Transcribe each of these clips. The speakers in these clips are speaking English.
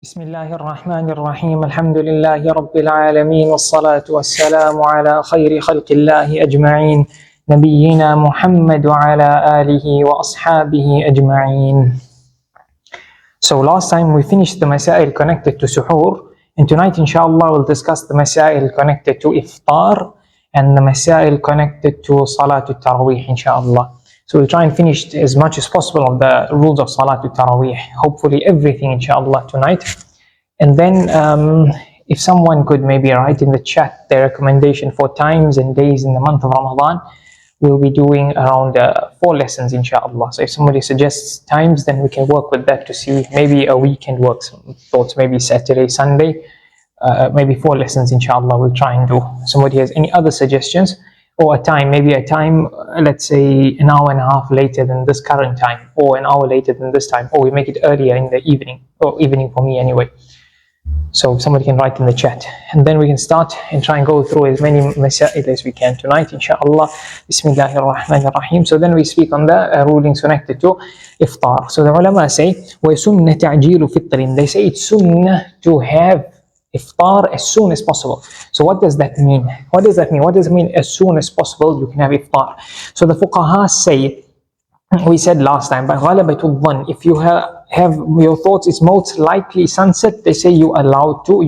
بسم الله الرحمن الرحيم الحمد لله رب العالمين والصلاة والسلام على خير خلق الله أجمعين نبينا محمد وعلى آله وأصحابه أجمعين. So last time we finished the Masaa'il connected to suhoor, and tonight inshallah we'll discuss the Masaa'il connected to Iftaar and the Masaa'il connected to Salatul Taraweeh inshallah. So we'll try and finish as much as possible of the rules of Salatul Taraweeh, hopefully everything inshallah tonight. And then if someone could maybe write in the chat their recommendation for times and days in the month of Ramadan, we'll be doing around 4 lessons inshallah. So if somebody suggests times, then we can work with that to see maybe a weekend work, some thoughts, maybe Saturday, Sunday, maybe 4 lessons inshallah we'll try and do. Somebody has any other suggestions? Or a time, maybe a time, let's say an hour and a half later than this current time, or an hour later than this time, or we make it earlier in the evening, or evening for me anyway. So somebody can write in the chat, and then we can start and try and go through as many Masaa'il as we can tonight, inshallah. Bismillahir Rahmanir Rahim. So then we speak on the rulings connected to Iftaar. So the ulama say, وَسُنَّ تَعْجِيلُ فِطْرٍ. They say it's sunnah to have Iftaar as soon as possible. So what does that mean? What does that mean? What does it mean as soon as possible you can have Iftaar? So the fuqaha say, we said last time, by ghalabatul dhann, if you have your thoughts it's most likely sunset, they say you allowed to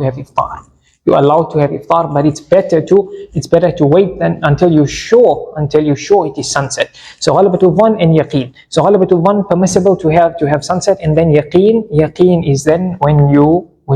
have Iftaar. You're allowed to have Iftaar, but it's better to wait until you're sure it is sunset. So ghalabatul dhann and yaqeen. So ghalabatul dhann permissible to have sunset, and then yaqeen is then when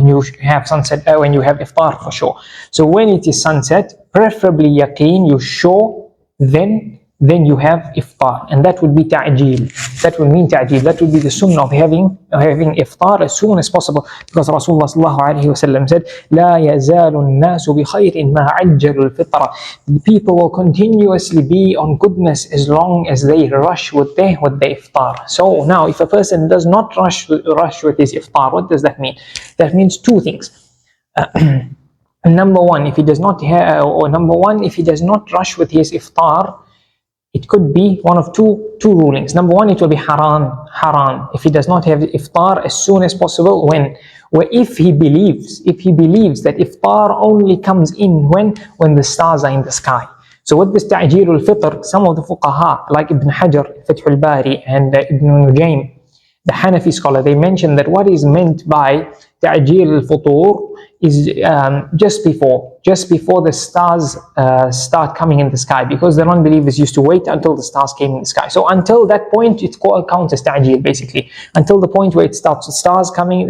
you have sunset, when you have Iftaar for sure. So when it is sunset, preferably yaqeen, you're sure, then you have Iftaar, and that would be ta'jeel. That would mean ta'jeel. That would be the sunnah of having Iftaar as soon as possible, because Rasulullah عليه وسلم said, لا يزال الناس بخير ما عجل الفطر. The people will continuously be on goodness as long as they rush with their Iftaar. So now, if a person does not rush with his Iftaar, what does that mean? That means 2 things. Number one, if he does not rush with his Iftaar, it could be one of two rulings. Number one, it will be haram if he does not have Iftaar as soon as possible. Where if he believes that Iftaar only comes in when the stars are in the sky. So with this ta'jilul fitr, some of the fuqaha like Ibn Hajar, Fathul Bari, and Ibn Nujaym, the Hanafi scholar, they mention that what is meant by ta'jil al-futur is just before the stars start coming in the sky, because the non-believers used to wait until the stars came in the sky. So until that point, it counts as ta'jil basically. Until the point where the stars start coming in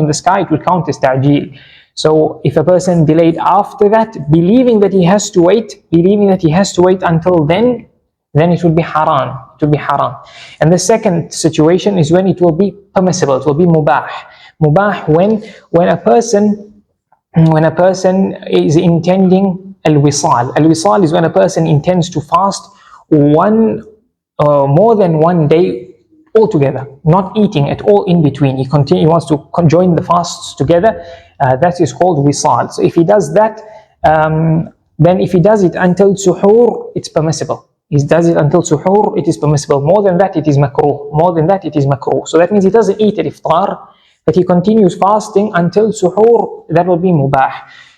the sky, it will count as ta'jil. So if a person delayed after that, believing that he has to wait until then it will be haram. It will be haram. And the second situation is when it will be permissible. It will be mubah. Mubah when a person is intending al-wisal. Al-wisal is when a person intends to fast more than one day altogether, not eating at all in between. He wants to join the fasts together. That is called wisal. So if he does that, then if he does it until suhoor, it's permissible. He does it until suhoor, it is permissible. More than that, it is makruh. So that means he doesn't eat at Iftaar, but he continues fasting until suhoor. That will be mubah.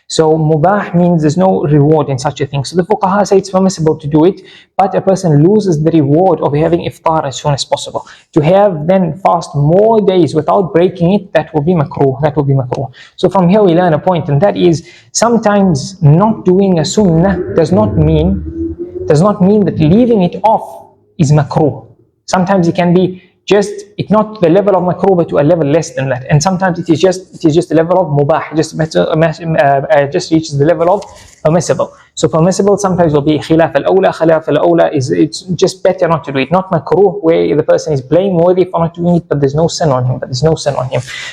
So mubah means there's no reward in such a thing. So the fuqaha say it's permissible to do it, but a person loses the reward of having Iftaar as soon as possible. To have then fast more days without breaking it, that will be makruh. So from here we learn a point, and that is sometimes not doing a sunnah does not mean that leaving it off is makruh. Sometimes it can be it's not the level of makruh, but to a level less than that. And sometimes it is just the level of mubah, just reaches the level of permissible. So permissible sometimes will be khilaf al-awla. Khilaf al-awla is it's just better not to do it. Not makruh, where the person is blameworthy for not doing it, but there's no sin on him.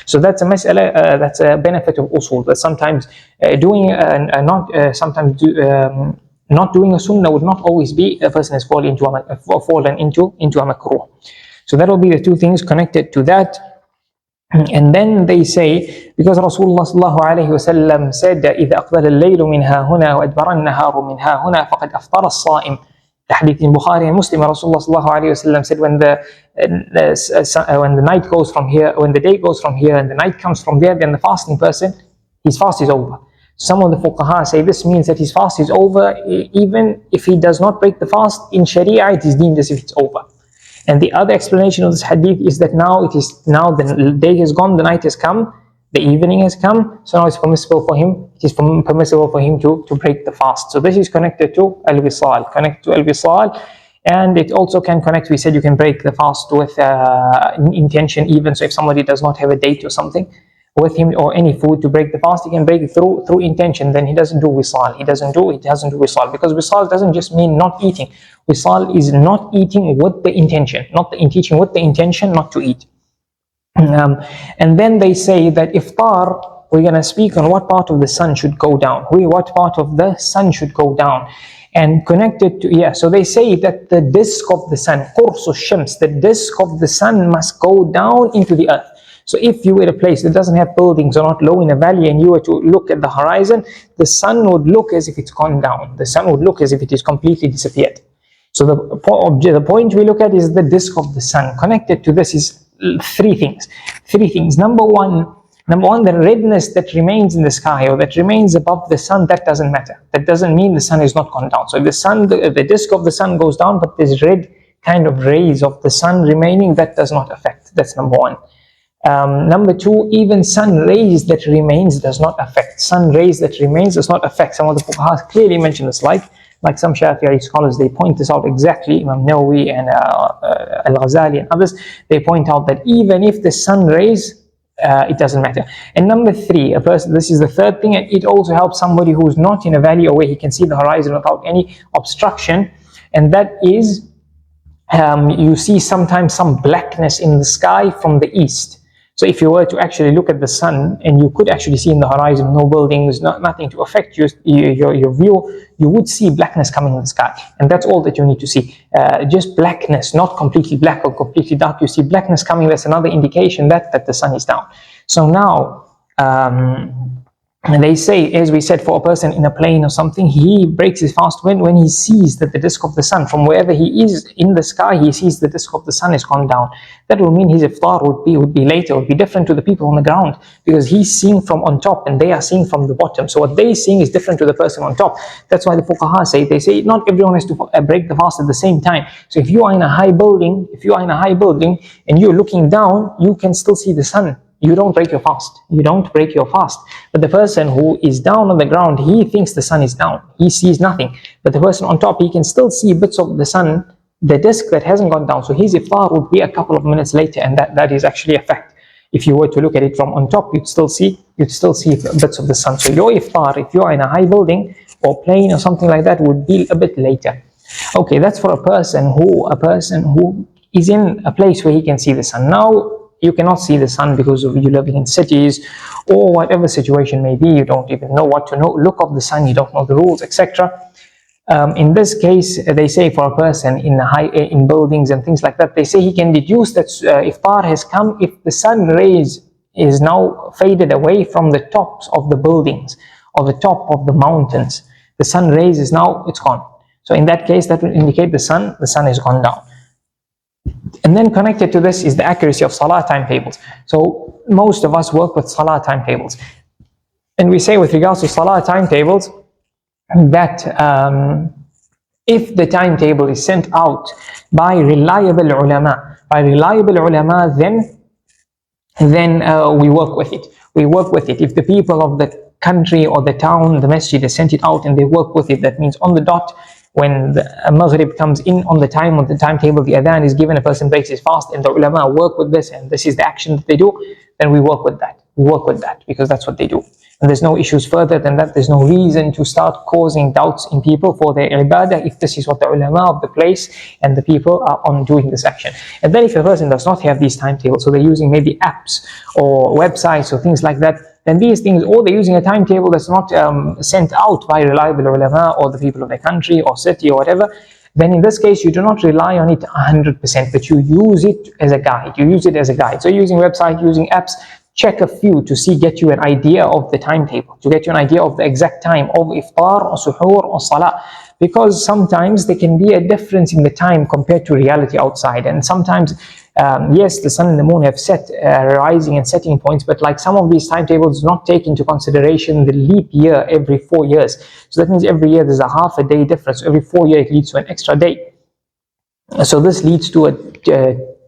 So that's a mas'ala, that's a benefit of usul. That sometimes not doing a sunnah would not always be a person has fallen into a makruh. So that will be the 2 things connected to that. And then they say, because Rasulullah sallallahu alayhi wasallam said, إِذَا أَقْبَلَ اللَّيْلُ مِنْ هَا هُنَا وَأَدْبَرَ النَّهَارُ مِنْ هَا هُنَا فَقَدْ أَفْطَرَ الصَّائِمُ. The hadith in Bukhari and Muslim, Rasulullah ﷺ said, when the night goes from here, when the day goes from here and the night comes from there, then the fasting person, his fast is over. Some of the fuqaha say this means that his fast is over, even if he does not break the fast, in Sharia it is deemed as if it's over. And the other explanation of this hadith is that now the day has gone, the night has come, the evening has come, so now it's permissible for him, to break the fast. So this is connected to al-wisal, and it also can connect, we said you can break the fast with intention even, so if somebody does not have a date or something with him or any food to break the fast, he can break it through intention, then he doesn't do wisal, he doesn't do wisal, because wisal doesn't just mean not eating. Wisal is not eating with the intention, eating with the intention not to eat. And then they say that iftar, we're going to speak on what part of the sun should go down. What part of the sun should go down. And connected to, so they say that the disk of the sun, qursu shams, the disk of the sun must go down into the earth. So if you were a place that doesn't have buildings or not low in a valley and you were to look at the horizon, the sun would look as if it's gone down. The sun would look as if it is completely disappeared. So the point we look at is the disk of the sun. Connected to this is three things. Number one, the redness that remains in the sky or that remains above the sun, that doesn't matter. That doesn't mean the sun is not gone down. So if the disk of the sun goes down, but there's red kind of rays of the sun remaining, that does not affect. That's number one. Number two, even sun rays that remains does not affect. Sun rays that remains does not affect. Some of the fuqaha clearly mention this, like some Shafi'i scholars, they point this out exactly. Imam Nawawi and Al-Ghazali and others, they point out that even if the sun rays, it doesn't matter. And number three, this is the third thing, and it also helps somebody who's not in a valley or where he can see the horizon without any obstruction, and that is you see sometimes some blackness in the sky from the east. So if you were to actually look at the sun and you could actually see in the horizon, no buildings, nothing to affect your view, you would see blackness coming in the sky. And that's all that you need to see. Just blackness, not completely black or completely dark. You see blackness coming, that's another indication that the sun is down. So now, they say, as we said, for a person in a plane or something, he breaks his fast when he sees that the disk of the sun, from wherever he is in the sky, he sees the disk of the sun has gone down. That will mean his iftar would be later, would be different to the people on the ground, because he's seeing from on top and they are seeing from the bottom. So what they're seeing is different to the person on top. That's why the fuqaha say not everyone has to break the fast at the same time. So if you are in a high building, and you're looking down, you can still see the sun. You don't break your fast. But the person who is down on the ground, he thinks the sun is down. He sees nothing. But the person on top, he can still see bits of the sun, the disk that hasn't gone down. So his iftar would be a couple of minutes later, and that is actually a fact. If you were to look at it from on top, you'd still see bits of the sun. So your iftar, if you are in a high building or plane or something like that, would be a bit later. Okay, that's for a person who is in a place where he can see the sun. Now, you cannot see the sun because of you living in cities or whatever situation may be. You don't even know what to look of the sun. You don't know the rules, etc. In this case, they say for a person in buildings and things like that, they say he can deduce that iftar has come if the sun rays is now faded away from the tops of the buildings or the top of the mountains. The sun rays is now, it's gone. So in that case, that will indicate the sun has gone down. And then connected to this is the accuracy of Salah timetables. So most of us work with Salah timetables. And we say with regards to Salah timetables that if the timetable is sent out by reliable ulama, then we work with it. If the people of the country or the town, the masjid, has sent it out and they work with it, that means on the dot, when the Maghrib comes in on the timetable, the adhan is given, a person breaks his fast, and the ulama work with this, and this is the action that they do, then we work with that. Because that's what they do. And there's no issues further than that. There's no reason to start causing doubts in people for their ibadah if this is what the ulama of the place and the people are on doing this action. And then if a person does not have these timetables, so they're using maybe apps or websites or things like that, then these things, or they're using a timetable that's not sent out by reliable ulama or the people of the country or city or whatever, then in this case you do not rely on it 100%, but you use it as a guide. So using website, using apps, check a few to get you an idea of the timetable, to get you an idea of the exact time of iftar or suhoor or salah. Because sometimes there can be a difference in the time compared to reality outside, and sometimes yes, the sun and the moon have set rising and setting points, but like some of these timetables do not take into consideration the leap year every 4 years. So that means every year there's a half a day difference. So every 4 years it leads to an extra day. So this leads to a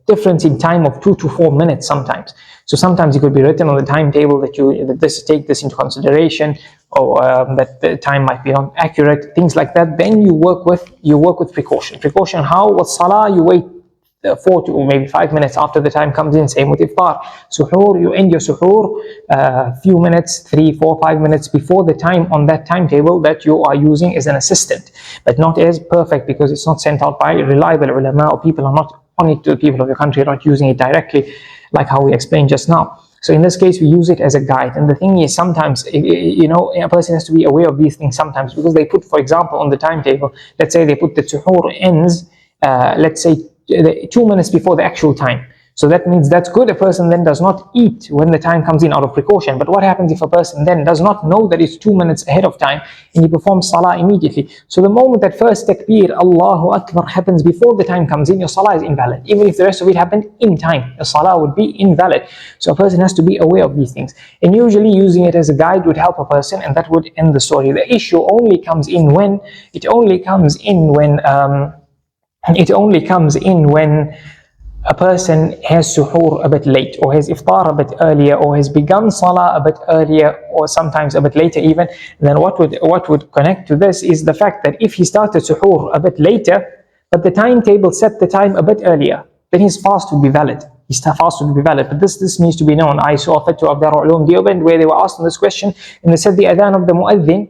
difference in time of 2 to 4 minutes sometimes. So sometimes it could be written on the timetable that take this into consideration, or that the time might be not accurate, things like that. Then you work with precaution. Precaution how? With salah, you wait 4 to maybe 5 minutes after the time comes in. Same with iftar. Suhoor, you end your suhoor few minutes, 3, 4, 5 minutes before the time on that timetable that you are using as an assistant, but not as perfect, because it's not sent out by reliable ulama, or people are not on it, to the people of the country are not using it directly, like how we explained just now. So in this case, we use it as a guide. And the thing is, sometimes, a person has to be aware of these things sometimes, because they put, for example, on the timetable, let's say they put the suhoor ends, let's say 2 minutes before the actual time. So that means that's good. A person then does not eat when the time comes in out of precaution. But what happens if a person then does not know that it's 2 minutes ahead of time and he performs salah immediately? So the moment that first takbir, Allahu Akbar, happens before the time comes in, your salah is invalid. Even if the rest of it happened in time, your salah would be invalid. So a person has to be aware of these things. And usually using it as a guide would help a person, and that would end the story. The issue only comes in when a person has suhoor a bit late, or has iftar a bit earlier, or has begun salah a bit earlier, or sometimes a bit later even. Then what would connect to this is the fact that if he started suhoor a bit later, but the timetable set the time a bit earlier, then his fast would be valid. His fast would be valid. But this needs to be known. I saw a fatwa of Darul Uloom Deoband where they were asked on this question, and they said the adhan of the muezzin,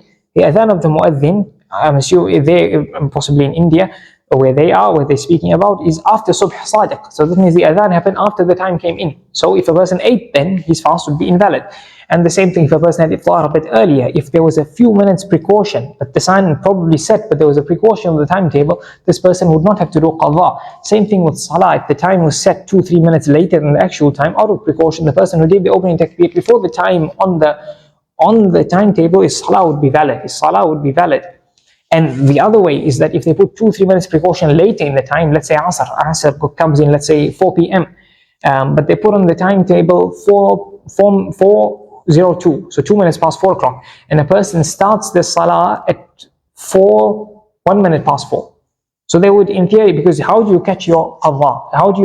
I'm assuming they possibly in India, where they're speaking about, is after subh sadiq. So that means the adhan happened after the time came in. So if a person ate, then his fast would be invalid. And the same thing if a person had iftar a bit earlier, if there was a few minutes precaution, but the sun probably set, but there was a precaution of the timetable, this person would not have to do qadha. Same thing with salah. If the time was set 2-3 minutes later than the actual time, out of precaution, the person who did the opening takbir before the time on the timetable, his salah would be valid. And the other way is that if they put 2-3 minutes precaution later in the time, let's say Asr comes in, let's say 4 p.m., but they put on the timetable 4:02, so 2 minutes past 4 o'clock, and a person starts the salah at 1 minute past 4. So they would, in theory, because how do you catch your qadha? How do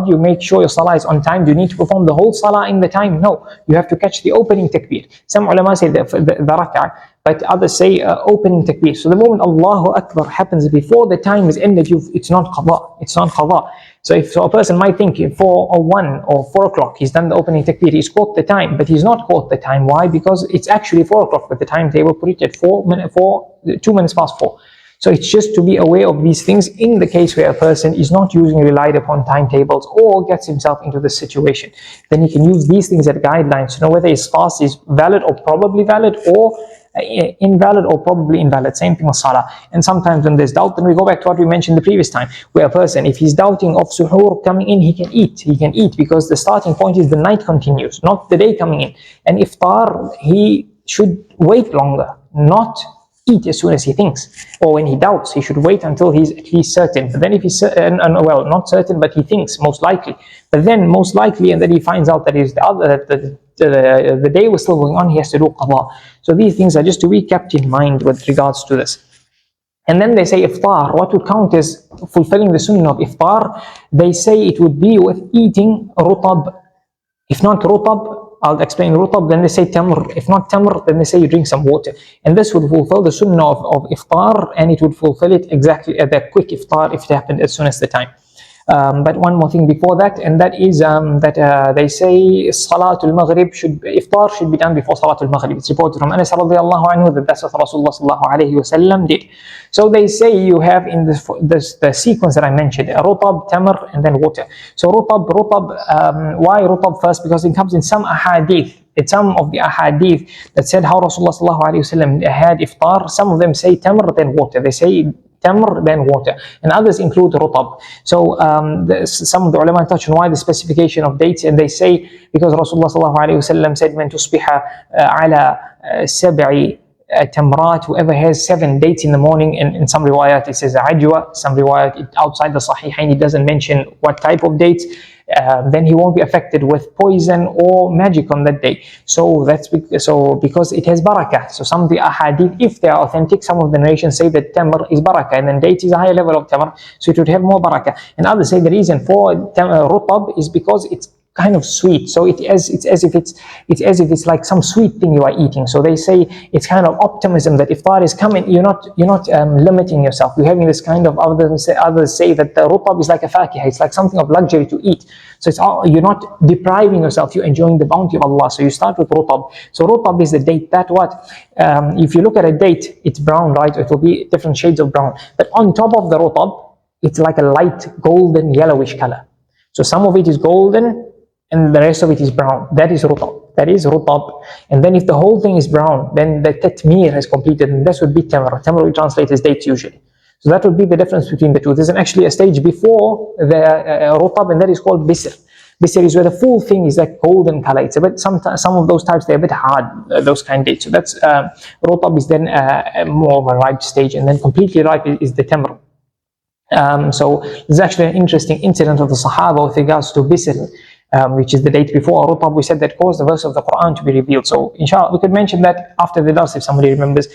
you make sure your salah is on time? Do you need to perform the whole salah in the time? No, you have to catch the opening takbir. Some ulama say the rak'ah, but others say opening takbir. So the moment Allahu Akbar happens before the time is ended, it's not qadha. So if a person might think 4 or 1 or 4 o'clock, he's done the opening takbir, he's caught the time, but he's not caught the time. Why? Because it's actually 4 o'clock, but the timetable put it at 2 minutes past 4. So it's just to be aware of these things in the case where a person is not relied upon timetables, or gets himself into this situation. Then he can use these things as guidelines to know whether his fast is valid or probably valid, or invalid or probably invalid. Same thing with salah. And sometimes when there's doubt, then we go back to what we mentioned the previous time, where a person, if he's doubting of suhoor coming in, he can eat because the starting point is the night continues, not the day coming in. And iftar, he should wait longer, not eat as soon as he thinks, or when he doubts, he should wait until he's at least certain. But then if he's not certain, but he thinks most likely, and then he finds out that the day was still going on, he has to do qadha. So these things are just to be kept in mind with regards to this. And then they say iftar, what would count as fulfilling the sunnah of iftar? They say it would be with eating rutab. If not rutab, I'll explain rutab, then they say tamr. If not tamr, then they say you drink some water. And this would fulfill the sunnah of iftar, and it would fulfill it exactly at the quick iftar if it happened as soon as the time. But one more thing before that, and that is that they say Salatul Maghrib iftar should be done before Salatul Maghrib. It's reported from Anas radiallahu anhu that that's what Rasulullah عليه وسلم did. So they say you have in the sequence that I mentioned, rutab, tamr, and then water. So rutab, why rutab first? Because it comes in some ahadith. It's some of the ahadith that said how Rasulullah sallallahu alaihi wasallam had iftar. Some of them say tamr, then water. They say tamr, then water, and others include rutab. So some of the ulama touch on why the specification of dates, and they say because Rasulullah sallallahu alaihi wasallam said, "Man tusbiha ala sab'i tamrat, whoever has 7 dates in the morning, and in some riwayat it says ajwa, some riwayat outside the Sahihain it doesn't mention what type of dates, then he won't be affected with poison or magic on that day. So because it has barakah. So some of the ahadith, if they are authentic, some of the narrations say that tamr is barakah, and then date is a higher level of tamr, so it would have more barakah. And others say the reason for rutab is because it's kind of sweet, so it's as if it's like some sweet thing you are eating. So they say it's kind of optimism that iftar is coming. You're not limiting yourself. You're having this kind of, others say that the rutab is like a fakihah, it's like something of luxury to eat. So you're not depriving yourself, you're enjoying the bounty of Allah. So you start with rutab. So rutab is the date that if you look at a date, it's brown, right? It will be different shades of brown, but on top of the rutab it's like a light golden yellowish color. So some of it is golden and the rest of it is brown. That is rutab. That is rutab. And then if the whole thing is brown, then the tatmir has completed, and this would be tamr. Tamr we translate as dates usually. So that would be the difference between the two. There's actually a stage before the rutab, and that is called bisr. Bisr is where the full thing is like golden color. It's a bit, some of those types, they're a bit hard, those kind of dates. So that's, rutab is then more of a ripe stage, and then completely ripe is the tamr. So there's actually an interesting incident of the Sahaba with regards to bisr, which is the date before rutab. We said that caused the verse of the Qur'an to be revealed. So inshallah we could mention that after the dars if somebody remembers,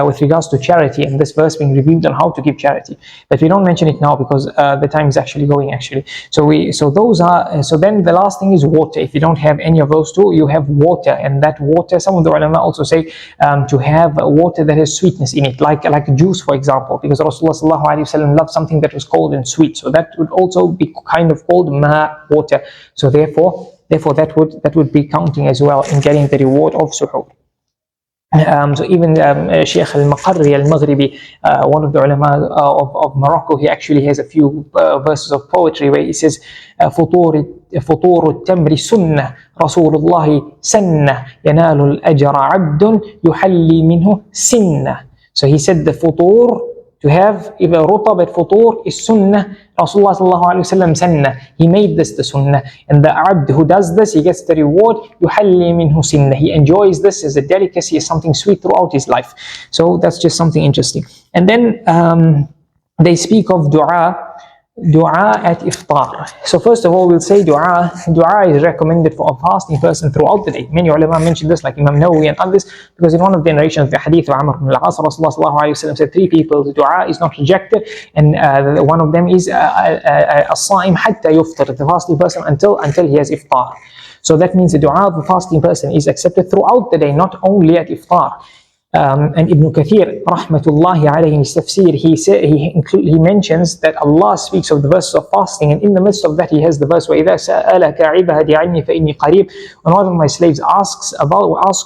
with regards to charity and this verse being revealed on how to give charity. But we don't mention it now because the time is actually going actually. So then the last thing is water. If you don't have any of those two, you have water, and that water, some of the ulama also say to have water that has sweetness in it, like juice for example, because Rasulullah ﷺ loved something that was cold and sweet. So that would also be kind of called water. So therefore that would be counting as well in getting the reward of suhoor. So even Sheikh al-Maqarri al-Maghribi, one of the ulama of Morocco, he actually has a few verses of poetry where he says, فطور التمر سنة رسول الله سنة ينال الأجر عبد يحلي منه سنة. So he said the futur, to have even rutab at futur, is sunnah. Rasulullah sallallahu alayhi wa sallam sunnah. He made this the sunnah. And the abd who does this, he gets the reward. يُحَلِّي مِنْهُ سِنَّةً. He enjoys this as a delicacy, as something sweet throughout his life. So that's just something interesting. And then they speak of dua at iftar. So first of all, we'll say dua is recommended for a fasting person throughout the day. Many ulama mention this, like Imam Nawawi and others, because in one of the narrations of the hadith of Amr ibn al-As, Rasulullah sallallahu alayhi wa sallam said 3 people, the dua is not rejected, and one of them is as-sa'im hatta yuftar, the fasting person until he has iftar. So that means the dua of the fasting person is accepted throughout the day, not only at iftar. And Ibn Kathir, rahmatullahi alayhi, in his tafsir, he mentions that Allah speaks of the verses of fasting, and in the midst of that he has the verse وَإِذَا سَأَلَكَ عِبَادِي عَنِّي فَإِنِّي قَرِيبٌ. When one of my slaves asks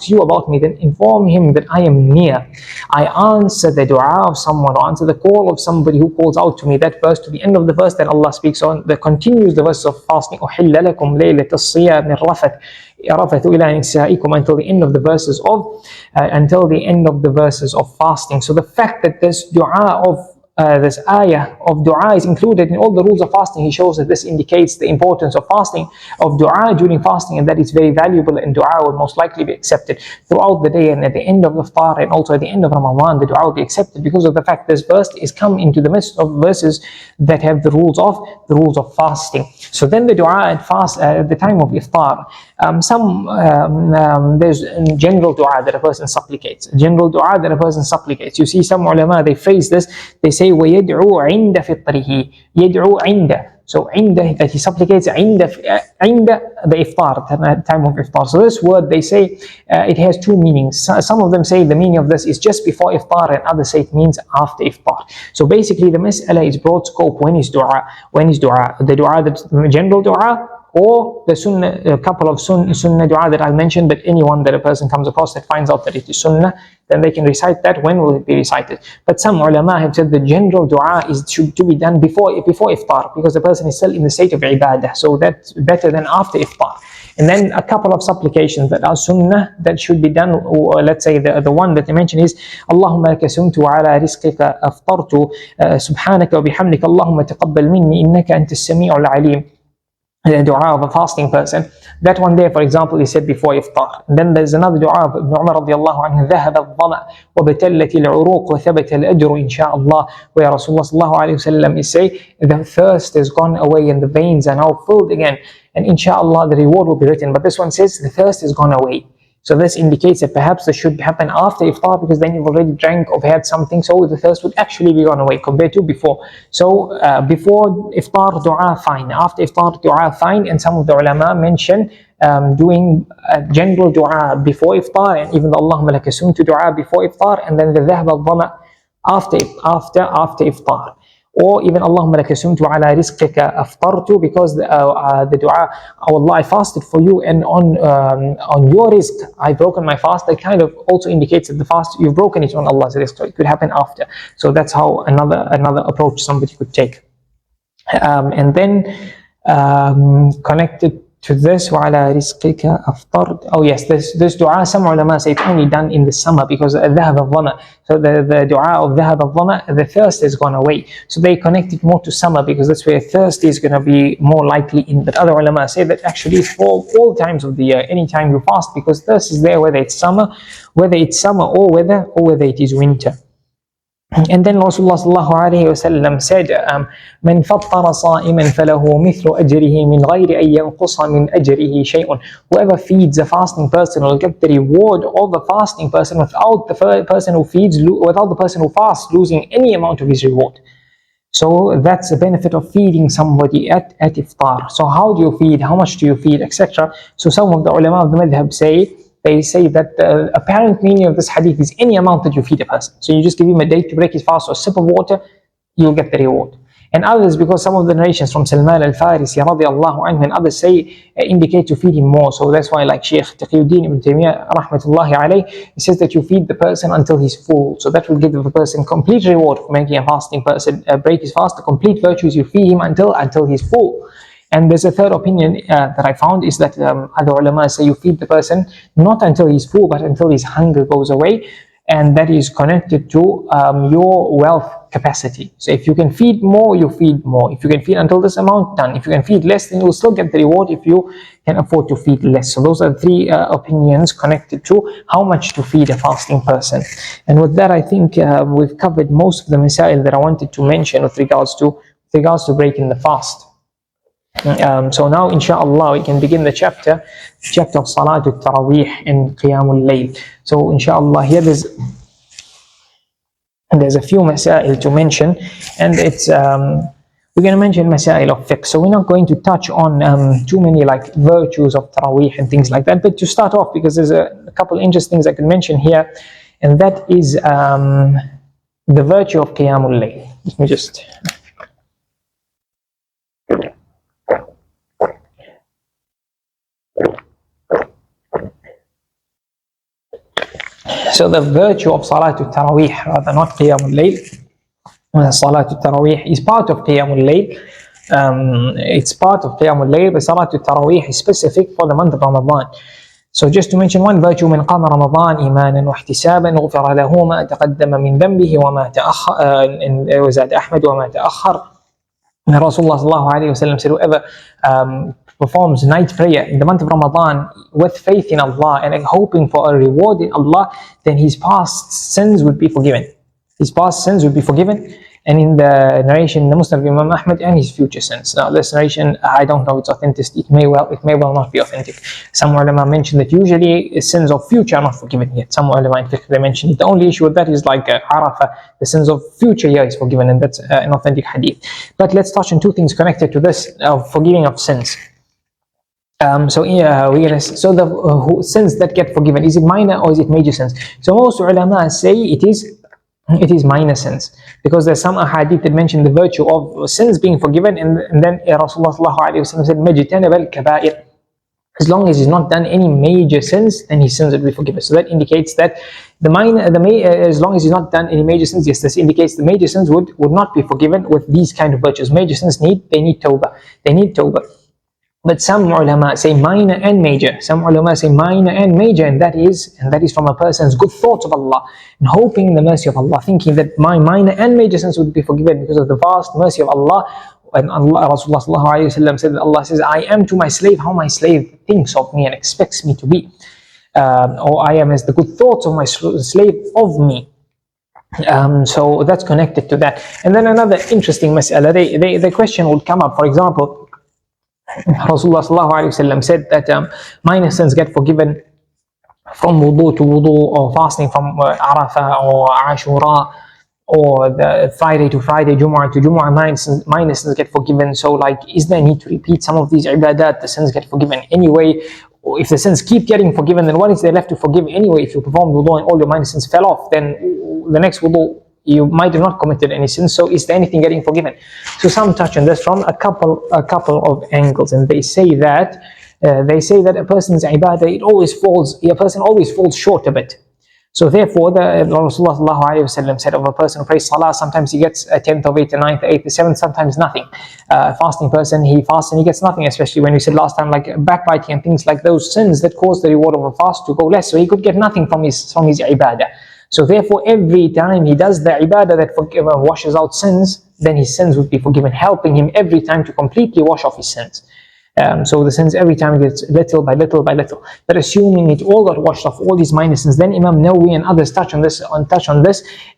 you about me, then inform him that I am near. I answer the dua of someone, or answer the call of somebody who calls out to me. That verse, to the end of the verse that Allah speaks on, that continues the verse of fasting. أُحِلَّ لَكُمْ لَيْلَةَ الصِّيَامِ الرَّفَثُ إِلَى نِسَائِكُمْ, until the end of the verses of fasting. So the fact that this dua of this ayah of dua is included in all the rules of fasting, he shows that this indicates the importance of fasting, of dua during fasting, and that it's very valuable, and dua will most likely be accepted throughout the day, and at the end of iftar, and also at the end of Ramadan, the dua will be accepted because of the fact this verse is come into the midst of verses that have the rules of fasting. So then the dua at the time of iftar, there's general dua that a person supplicates. You see some ulama, they phrase this, they say وَيَدْعُو عِنْدَ فِطْرِهِ, يَدْعُو عِنْدَ. So عِنْدَ, that he supplicates عِنْدَ the iftar, the time of iftar. So this word, they say it has 2 meanings. Some of them say the meaning of this is just before iftar, and others say it means after iftar. So basically the mas'ala is broad scope. When is dua? The dua, the general dua, or the sunnah, a couple of sunnah dua that I'll mention, but anyone that a person comes across that finds out that it is sunnah, then they can recite that. When will it be recited? But some ulama have said the general dua should be done before iftar, because the person is still in the state of ibadah, so that's better than after iftar. And then a couple of supplications that are sunnah that should be done, or let's say the one that they mention is Allahumma laka sumtu wa ala rizqika aftartu subhanaka wa bihamdika Allahumma taqabbal minni innaka antas sami'ul alim. the dua of a fasting person. That one there, for example, is said before iftar. And then there's another dua of Ibn Umar radiallahu anhu, ذهب الظمأ وبتلت العروق وثبت الأجر إن شاء الله, where Rasulullah sallallahu alayhi wasallam is saying, the thirst has gone away and the veins are now filled again, and inshallah the reward will be written. But this one says the thirst has gone away. So this indicates that perhaps this should happen after iftar, because then you've already drank or had something, so the thirst would actually be gone away compared to before. So before iftar, dua fine. After iftar, dua fine. And some of the ulama mention doing a general dua before iftar, and even the Allahumma laka sumtu dua before iftar, and then the dhahab al-dhama after iftar. Or even Allahumma laka sumtu ala rizqika aftartu, because the dua, oh Allah, I fasted for you, and on your rizq I've broken my fast. That kind of also indicates that the fast, you've broken it on Allah's rizq. So it could happen after. So that's how another approach somebody could take. And then connected to this, وَعَلَى رِزْقِكَ أَفْطَرْتُ. Oh yes, this dua, some ulama say it's only done in the summer, because ذهب الظمأ. So the dua of ذهب الظمأ, the thirst has gone away. So they connect it more to summer, because that's where thirst is going to be more likely in. But other ulama say that actually it's for all times of the year, anytime you fast, because thirst is there whether it's summer or whether it is winter. And then Rasulullah sallallahu alayhi wasallam said, "Man fattara sa'iman falahu mithlu ajrihi min ghayri an yanqusa min ajrihi shay'un." Whoever feeds a fasting person will get the reward of the fasting person without the person who fasts losing any amount of his reward. So that's the benefit of feeding somebody at iftar. So how do you feed? How much do you feed, etc. So some of the ulama of the madhab say that the apparent meaning of this hadith is any amount that you feed a person. So you just give him a date to break his fast or a sip of water, you'll get the reward. And others, because some of the narrations from Salman al-Farisi radiallahu anhu and others say indicate to feed him more. So that's why, like Shaykh Taqiyuddin ibn Taymiyyah rahmatullahi alayh, he says that you feed the person until he's full. So that will give the person complete reward for making a fasting person break his fast. The complete virtues, you feed him until he's full. And there's a third opinion that I found, is that other ulama say you feed the person not until he's full, but until his hunger goes away, and that is connected to your wealth capacity. So if you can feed more, you feed more. If you can feed until this amount, done. If you can feed less, then you'll still get the reward if you can afford to feed less. So those are the three opinions connected to how much to feed a fasting person. And with that, I think we've covered most of the masaa'il that I wanted to mention with regards to breaking the fast. So now inshallah we can begin the chapter of Salatul Taraweeh and qiyaamul layl. So inshallah here there's a few masaa'il to mention, and it's we're going to mention masaa'il of fiqh. So we're not going to touch on too many like virtues of Taraweeh and things like that, but to start off, because there's a couple interesting things I can mention here, and that is the virtue of qiyaamul layl. Let me just... So the virtue of Salatul Taraweeh, rather not qiyaamul layl, Salatul Taraweeh is part of qiyaamul layl. It's part of qiyaamul layl, but Salatul Taraweeh is specific for the month of Ramadan. So just to mention one virtue, من قام رمضان إيمانا واحتسابا غفر له ما تقدم من ذنبه وما تأخر, وزاد أحمد وما تأخر. Rasulullah sallallahu alayhi wasallam said, whoever performs night prayer in the month of Ramadan with faith in Allah and hoping for a reward in Allah, then his past sins would be forgiven. His past sins would be forgiven. And in the narration, the Musnad of Imam Ahmad, and his future sins. Now this narration, I don't know its authenticity. It may well not be authentic. Some ulama mention that usually sins of future are not forgiven yet. Some ulama in fiqh, they mention it. The only issue with that is like Arafah, the sins of future year is forgiven, and that's an authentic hadith. But let's touch on two things connected to this, forgiving of sins. So the sins that get forgiven, is it minor or is it major sins? So most ulama say it is minor sins, because there's some ahadith that mention the virtue of sins being forgiven, and then Rasulullah sallallahu alayhi wa sallam said, مَجْتَنَبَ الْكَبَائِرِ. As long as he's not done any major sins, then his sins will be forgiven. So that indicates that as long as he's not done any major sins, yes, this indicates the major sins would not be forgiven with these kind of virtues. Major sins need tawbah. They need tawbah. But some ulama say minor and major. Some ulama say minor and major, and that is from a person's good thoughts of Allah and hoping in the mercy of Allah, thinking that my minor and major sins would be forgiven because of the vast mercy of Allah. And Allah, Rasulullah sallallahu alayhi wa sallam said that Allah says, I am to my slave how my slave thinks of me and expects me to be. Or I am as the good thoughts of my slave of me. So that's connected to that. And then another interesting mas'ala, the question would come up, for example, Rasulullah sallallahu alayhi wa sallam said that minor sins get forgiven from wudu to wudu, or fasting from Arafah or Ashura, or the Friday to Friday, Jumu'ah to Jumu'ah, minor sins get forgiven. So like, is there a need to repeat some of these ibadat? The sins get forgiven anyway. Or if the sins keep getting forgiven, then what is there left to forgive anyway? If you performed wudu and all your minor sins fell off, then the next wudu you might have not committed any sins. So is there anything getting forgiven? So some touch on this from a couple of angles, and they say that a person's ibadah, a person always falls short a bit. So therefore, the Rasulullah sallallahu alayhi wa sallam said of a person who prays Salah, sometimes he gets a 10th of it, a 9th, 8th, 7th, sometimes nothing. Fasting person, he fasts and he gets nothing, especially when we said last time, like backbiting and things like those sins that cause the reward of a fast to go less. So he could get nothing from his ibadah. So therefore, every time he does the ibadah that washes out sins, then his sins would be forgiven, helping him every time to completely wash off his sins. So the sins every time gets little by little by little. But assuming it all got washed off, all these minor sins, then Imam Nawawi and others touch on this,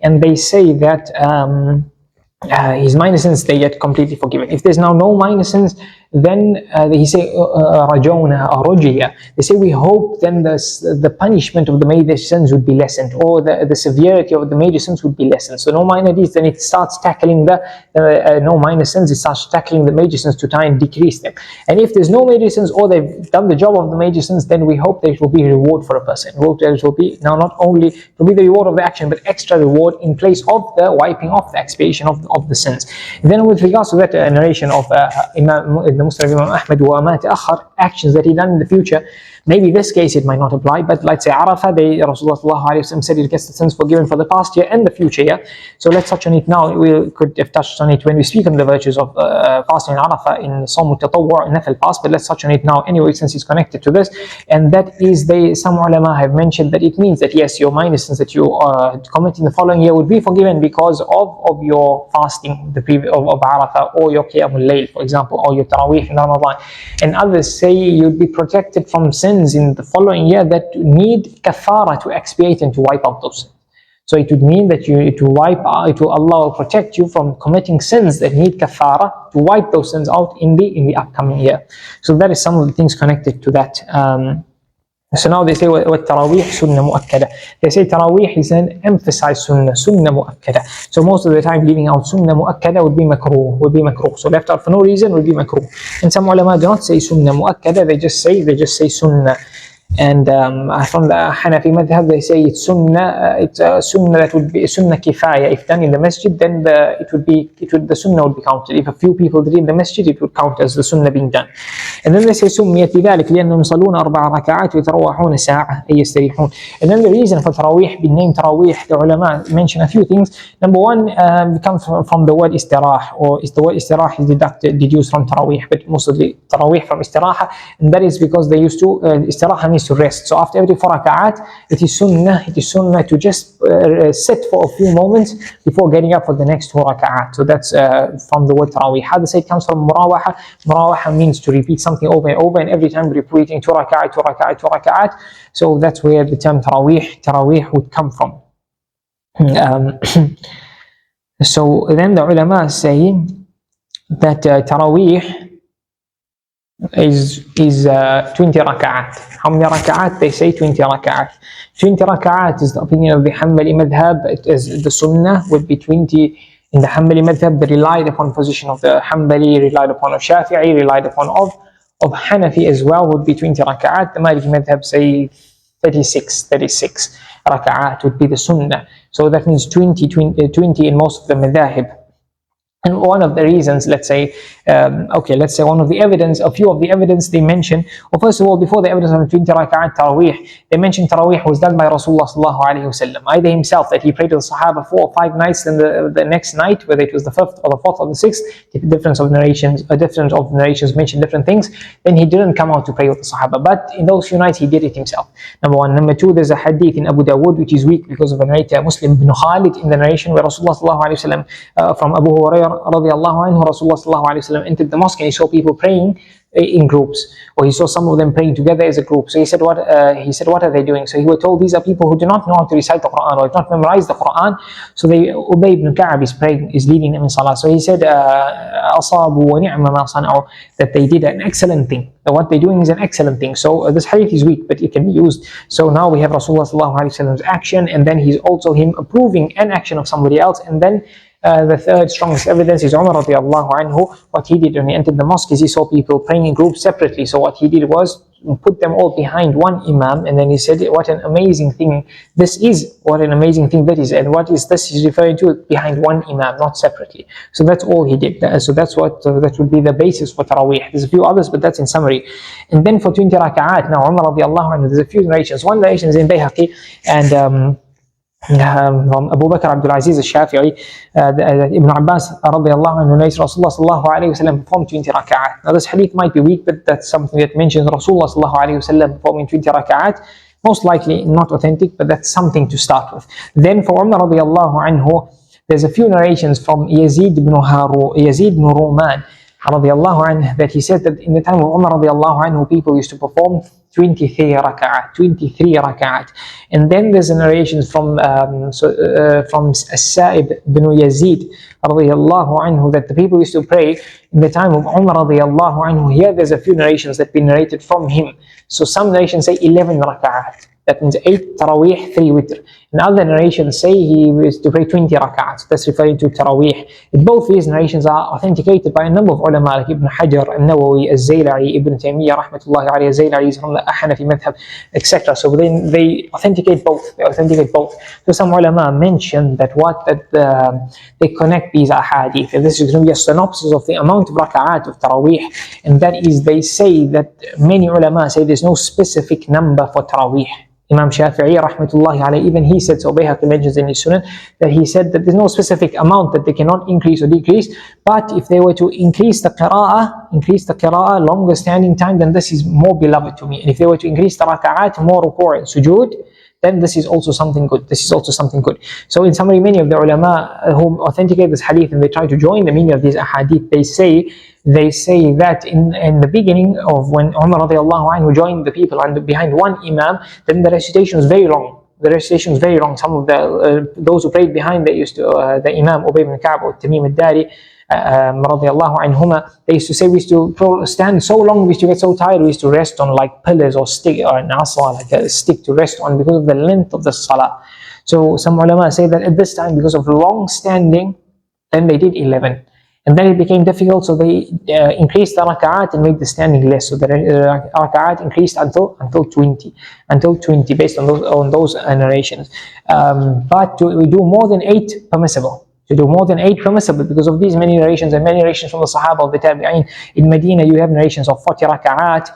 and they say that his minor sins, they get completely forgiven. If there's now no minor sins, then they say rajawna or rujiya. They say we hope then the punishment of the major sins would be lessened, or the severity of the major sins would be lessened. So no minor deeds, then it starts tackling no minor sins, it starts tackling the major sins to try and decrease them. And if there's no major sins, or they've done the job of the major sins, then we hope there will be reward for a person. We hope there will be now not only to be the reward of the action, but extra reward in place of the wiping off, the expiation of the sins. And then with regards to that narration of the Muslim Imam Ahmad wa ma ta'akhar, actions that he done in the future, maybe this case it might not apply, but let's say Arafah, Rasulullah sallallahu alayhi wa sallam said he gets the sins forgiven for the past year and the future year. So let's touch on it now. We could have touched on it when we speak on the virtues of fasting in Arafah in Sawm al-Tatawwu' and Nafil fast, but let's touch on it now anyway, since it's connected to this. And that is, some ulama have mentioned that it means that yes, your minor sins that you commit in the following year would be forgiven because of your fasting of Arafah, or your qiyaamul layl, for example, or your Taraweeh in Ramadhaan. And others say you'd be protected from sins in the following year that need kafara to expiate and to wipe out those sins. So it would mean that Allah will protect you from committing sins that need kafara to wipe those sins out in the upcoming year. So that is some of the things connected to that. So now they say Taraweeh Sunnah mu'akkada. They say Taraweeh is an emphasized Sunnah mu'akkada. So most of the time leaving out Sunnah mu'akkada would be makruh. So left out for no reason would be makruh. And some ulama do not say Sunnah mu'akkada, they just say Sunnah. And from the Hanafi madhab, they say it's sunnah that would be sunnah kifaya. If done in the masjid, then the sunnah would be counted. If a few people did it in the masjid, it would count as the sunnah being done. And then they say سميت بذلك لأنهم يصلون 4 ركعات ويتروحون ساعة أي يستريحون. And then the reason for Taraweeh being named Taraweeh, the ulama mention a few things. Number one, comes from the word istirah, or the word istirah is deduced from Taraweeh, but most of the Taraweeh from istiraha, and that is because they used to istiraha to rest. So after every 4 rak'at, it is sunnah to just sit for a few moments before getting up for the next 4 rak'at. So that's from the word Taraweeh. How they say it comes from murawaha. Murawaha means to repeat something over and over, and every time repeating 2 rak'at. So that's where the term Taraweeh would come from. So then the ulama say that Taraweeh is 20 rak'at. How many rak'at? They say 20 rak'at. 20 rak'at is the opinion of the hanbali madhab. It is the sunnah would be 20 in the hanbali madhab. The relied upon position of the hanbali, relied upon of Shafi'i, relied upon of Hanafi as well would be 20 rak'at. The Maliki madhab say 36 rak'at would be the sunnah. So that means 20 in most of the madhahib. And one of the reasons, let's say one of the evidence, a few of the evidence they mention, well, first of all, before the evidence of 20 rak'at Taraweeh, they mentioned Taraweeh was done by Rasulullah sallallahu alayhi wa sallam, either himself, that he prayed with the Sahaba 4 or 5 nights, then the next night, whether it was the 5th or the 4th or the 6th, different of narrations mention different things, then he didn't come out to pray with the Sahaba, but in those few nights he did it himself. Number one. Number two, there's a hadith in Abu Dawood which is weak because of a narrator, Muslim ibn Khalid, in the narration where Rasulullah sallallahu alayhi wa sallam from Abu Hurairah Jabir radiallahu anhu, Rasulullah sallallahu alayhi wa sallam entered the mosque and he saw people praying in groups, or he saw some of them praying together as a group. So he said, what are they doing? So he was told, these are people who do not know how to recite the Qur'an or have not memorized the Qur'an. So Ubay ibn Ka'ab is praying, is leading them in Salah. So he said, أَصَابُوا وَنِعْمَ مَا صَنَعُوا, that they did an excellent thing. That what they're doing is an excellent thing. So this hadith is weak, but it can be used. So now we have Rasulullah sallallahu alayhi wa sallam's action, and then he's also him approving an action of somebody else, and then the third strongest evidence is Umar radiallahu anhu. What he did when he entered the mosque is he saw people praying in groups separately. So what he did was put them all behind one imam, and then he said, what an amazing thing this is, what an amazing thing that is, and what is this he's referring to, behind one imam, not separately. So that's all he did. So that's what that would be the basis for Taraweeh. There's a few others, but that's in summary. And then for 20 rak'at, now Umar radiallahu anhu, there's a few narrations. One narration is in Bayhaqi, and from Abu Bakr Abdul Aziz al-Shafi'i, Ibn Abbas radiallahu anhu narrates Rasulullah sallallahu alayhi wa sallam performed 20 rak'at. Now this hadith might be weak, but that's something that mentions Rasulullah sallallahu alayhi wa sallam performing 20 rak'at. Most likely not authentic, but that's something to start with. Then for Umar radiallahu anhu, there's a few narrations from Yazid ibn Ruman radiallahu anhu, that he said that in the time of Umar radiallahu anhu, people used to perform 23 rak'at. And then there's narrations from As-Sa'ib ibn Yazid radiallahu anhu, that the people used to pray in the time of Umar radiallahu anhu. Here there's a few narrations that have been narrated from him. So some narrations say 11 rak'at. That means 8 Taraweeh, 3 witr. And other narrations say he used to pray 20 rak'ats. That's referring to Taraweeh. Both these narrations are authenticated by a number of ulama like Ibn Hajar, Al-Nawawi, Al-Zayla'i, Ibn Taymiyyah, rahmatullahi alayhi. Al-Zayla'i is from the Hanafi madhab, etc. So then they authenticate both. So some ulama mention that they connect these ahadith. And this is going to be a synopsis of the amount of rak'at of Taraweeh. And that is, they say that many ulama say there's no specific number for Taraweeh. Imam Shafi'i rahmatullahi alayhi, even he said, so Bayhaqi mentions in his Sunan, that he said that there's no specific amount that they cannot increase or decrease, but if they were to increase the qira'ah, longer standing time, then this is more beloved to me. And if they were to increase the raka'at, more ruku' and sujood, then this is also something good. So in summary, many of the ulama who authenticate this hadith and they try to join the meaning of these ahadith, they say that in the beginning of when Umar radiallahu anhu joined the people and behind one imam, then the recitation was very long. Some of those who prayed behind the imam Ubay ibn Ka'ab or Tamim al-Dari radiallahu anhuma, they used to say we used to stand so long, we used to get so tired, we used to rest on like pillars or stick or an asa, like a stick to rest on, because of the length of the salah. So some ulama say that at this time, because of long standing, then they did 11. And then it became difficult, so they increased the rak'at and made the standing less. So the rak'at increased until 20, based on those narrations. But to do more than 8 permissible. Because of these many narrations and many narrations from the Sahaba of the Tabi'een. In Medina, you have narrations of 40 rak'at.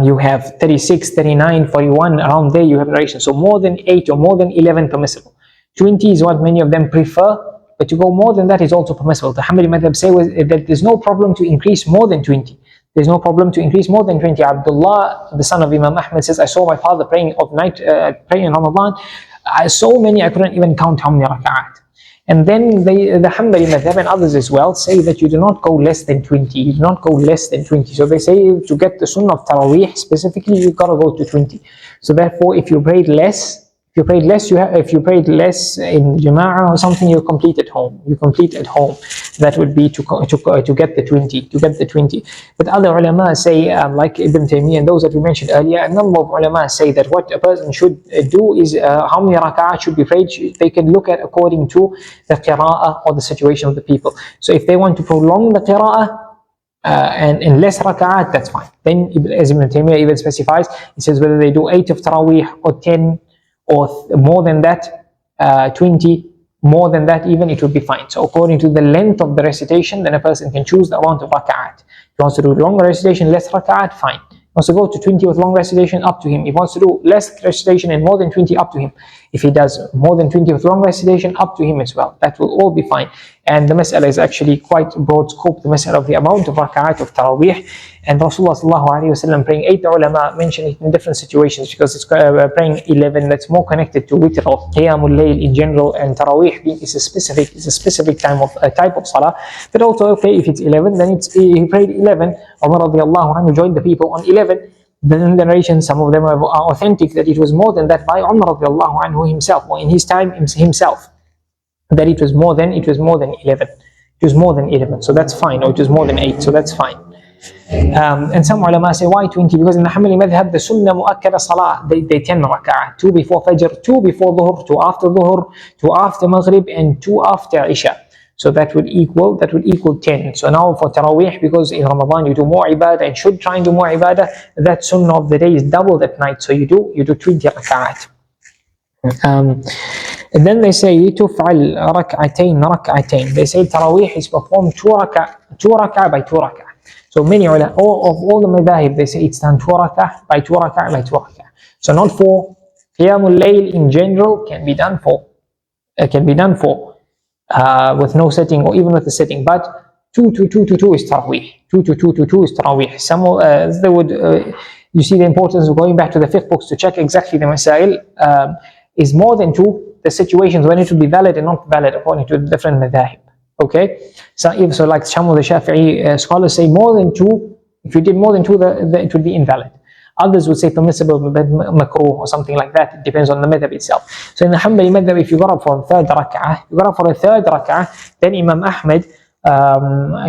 You have 36, 39, 41. Around there, you have narrations. So more than 8 or more than 11 permissible. 20 is what many of them prefer. But to go more than that is also permissible. The hanbali madhab say that there's no problem to increase more than 20. Abdullah, the son of Imam Ahmad, says, I saw my father praying of night, praying in Ramadan. So many, I couldn't even count how many rak'at. And then the hanbali madhab and others as well say that you do not go less than 20. So they say to get the sunnah of Taraweeh specifically, you've got to go to 20. So therefore, if you prayed less in jama'ah or something, you complete at home. That would be to get the 20. But other ulama say, like Ibn Taymiyyah and those that we mentioned earlier, a number of ulama say that what a person should do is how many rak'ah should be prayed. They can look at according to the qira'ah or the situation of the people. So if they want to prolong the qira'ah and in less rak'at, that's fine. Then, as Ibn Taymiyyah even specifies, he says whether they do 8 of Taraweeh or 10 or more than that, 20, more than that even, it would be fine. So according to the length of the recitation, then a person can choose the amount of rak'at. If he wants to do longer recitation, less rak'at, fine. If he wants to go to 20 with long recitation, up to him. If he wants to do less recitation and more than 20, up to him. If he does more than 20 with long recitation, up to him as well. That will all be fine. And the mas'ala is actually quite broad scope, the mas'ala of the amount of rakaat of Taraweeh. And Rasulullah عليه وسلم praying 8, the ulama mention it in different situations, because it's praying 11, that's more connected to witr or qiyaamul, layl in general, and Taraweeh is a specific type of salah. But also, okay, if it's 11, then he prayed 11. Umar radiallahu anhu joined the people on 11. Then in the narration, some of them are authentic that it was more than that by Umar radiallahu anhu himself, or in his time himself, that it was more than 11. It was more than 11, so that's fine. Or it was more than 8, so that's fine. And some ulama say, why 20? Because in the hanbali madhab, the sunnah mu'akkada salah, they 10 rak'ah, 2 before fajr, 2 before dhuhr, 2 after dhuhr, 2 after maghrib, and 2 after isha. So that would equal 10. So now for Taraweeh, because in Ramadan you do more ibadah and should try and do more ibadah, that sunnah of the day is doubled at night. So you do 20 rak'at. And then they say تفعل ركعتين. They say Taraweeh is performed 2 rak'ah by 2 rak'ah. So many ulama, all the madhahib, they say it's done 2 rak'ah by 2 rak'ah by 2 rak'ah. So not 4. Qiyamul layl in general can be done for. With no setting or even with a setting, but 2 to 2 to 2 is Taraweeh. 2 to 2 to 2 is Taraweeh. Some they would you see the importance of going back to the fiqh books to check exactly the Masaa'il. Is more than 2 the situations when it will be valid and not valid according to the different madhahib. Okay, so like some of the Shafi'i scholars say more than 2. If you did more than 2, it would be invalid. Others would say permissible, but makruh or something like that. It depends on the madhab itself. So in the hanbali madhab, if you got up for a third rak'ah, then Imam Ahmed,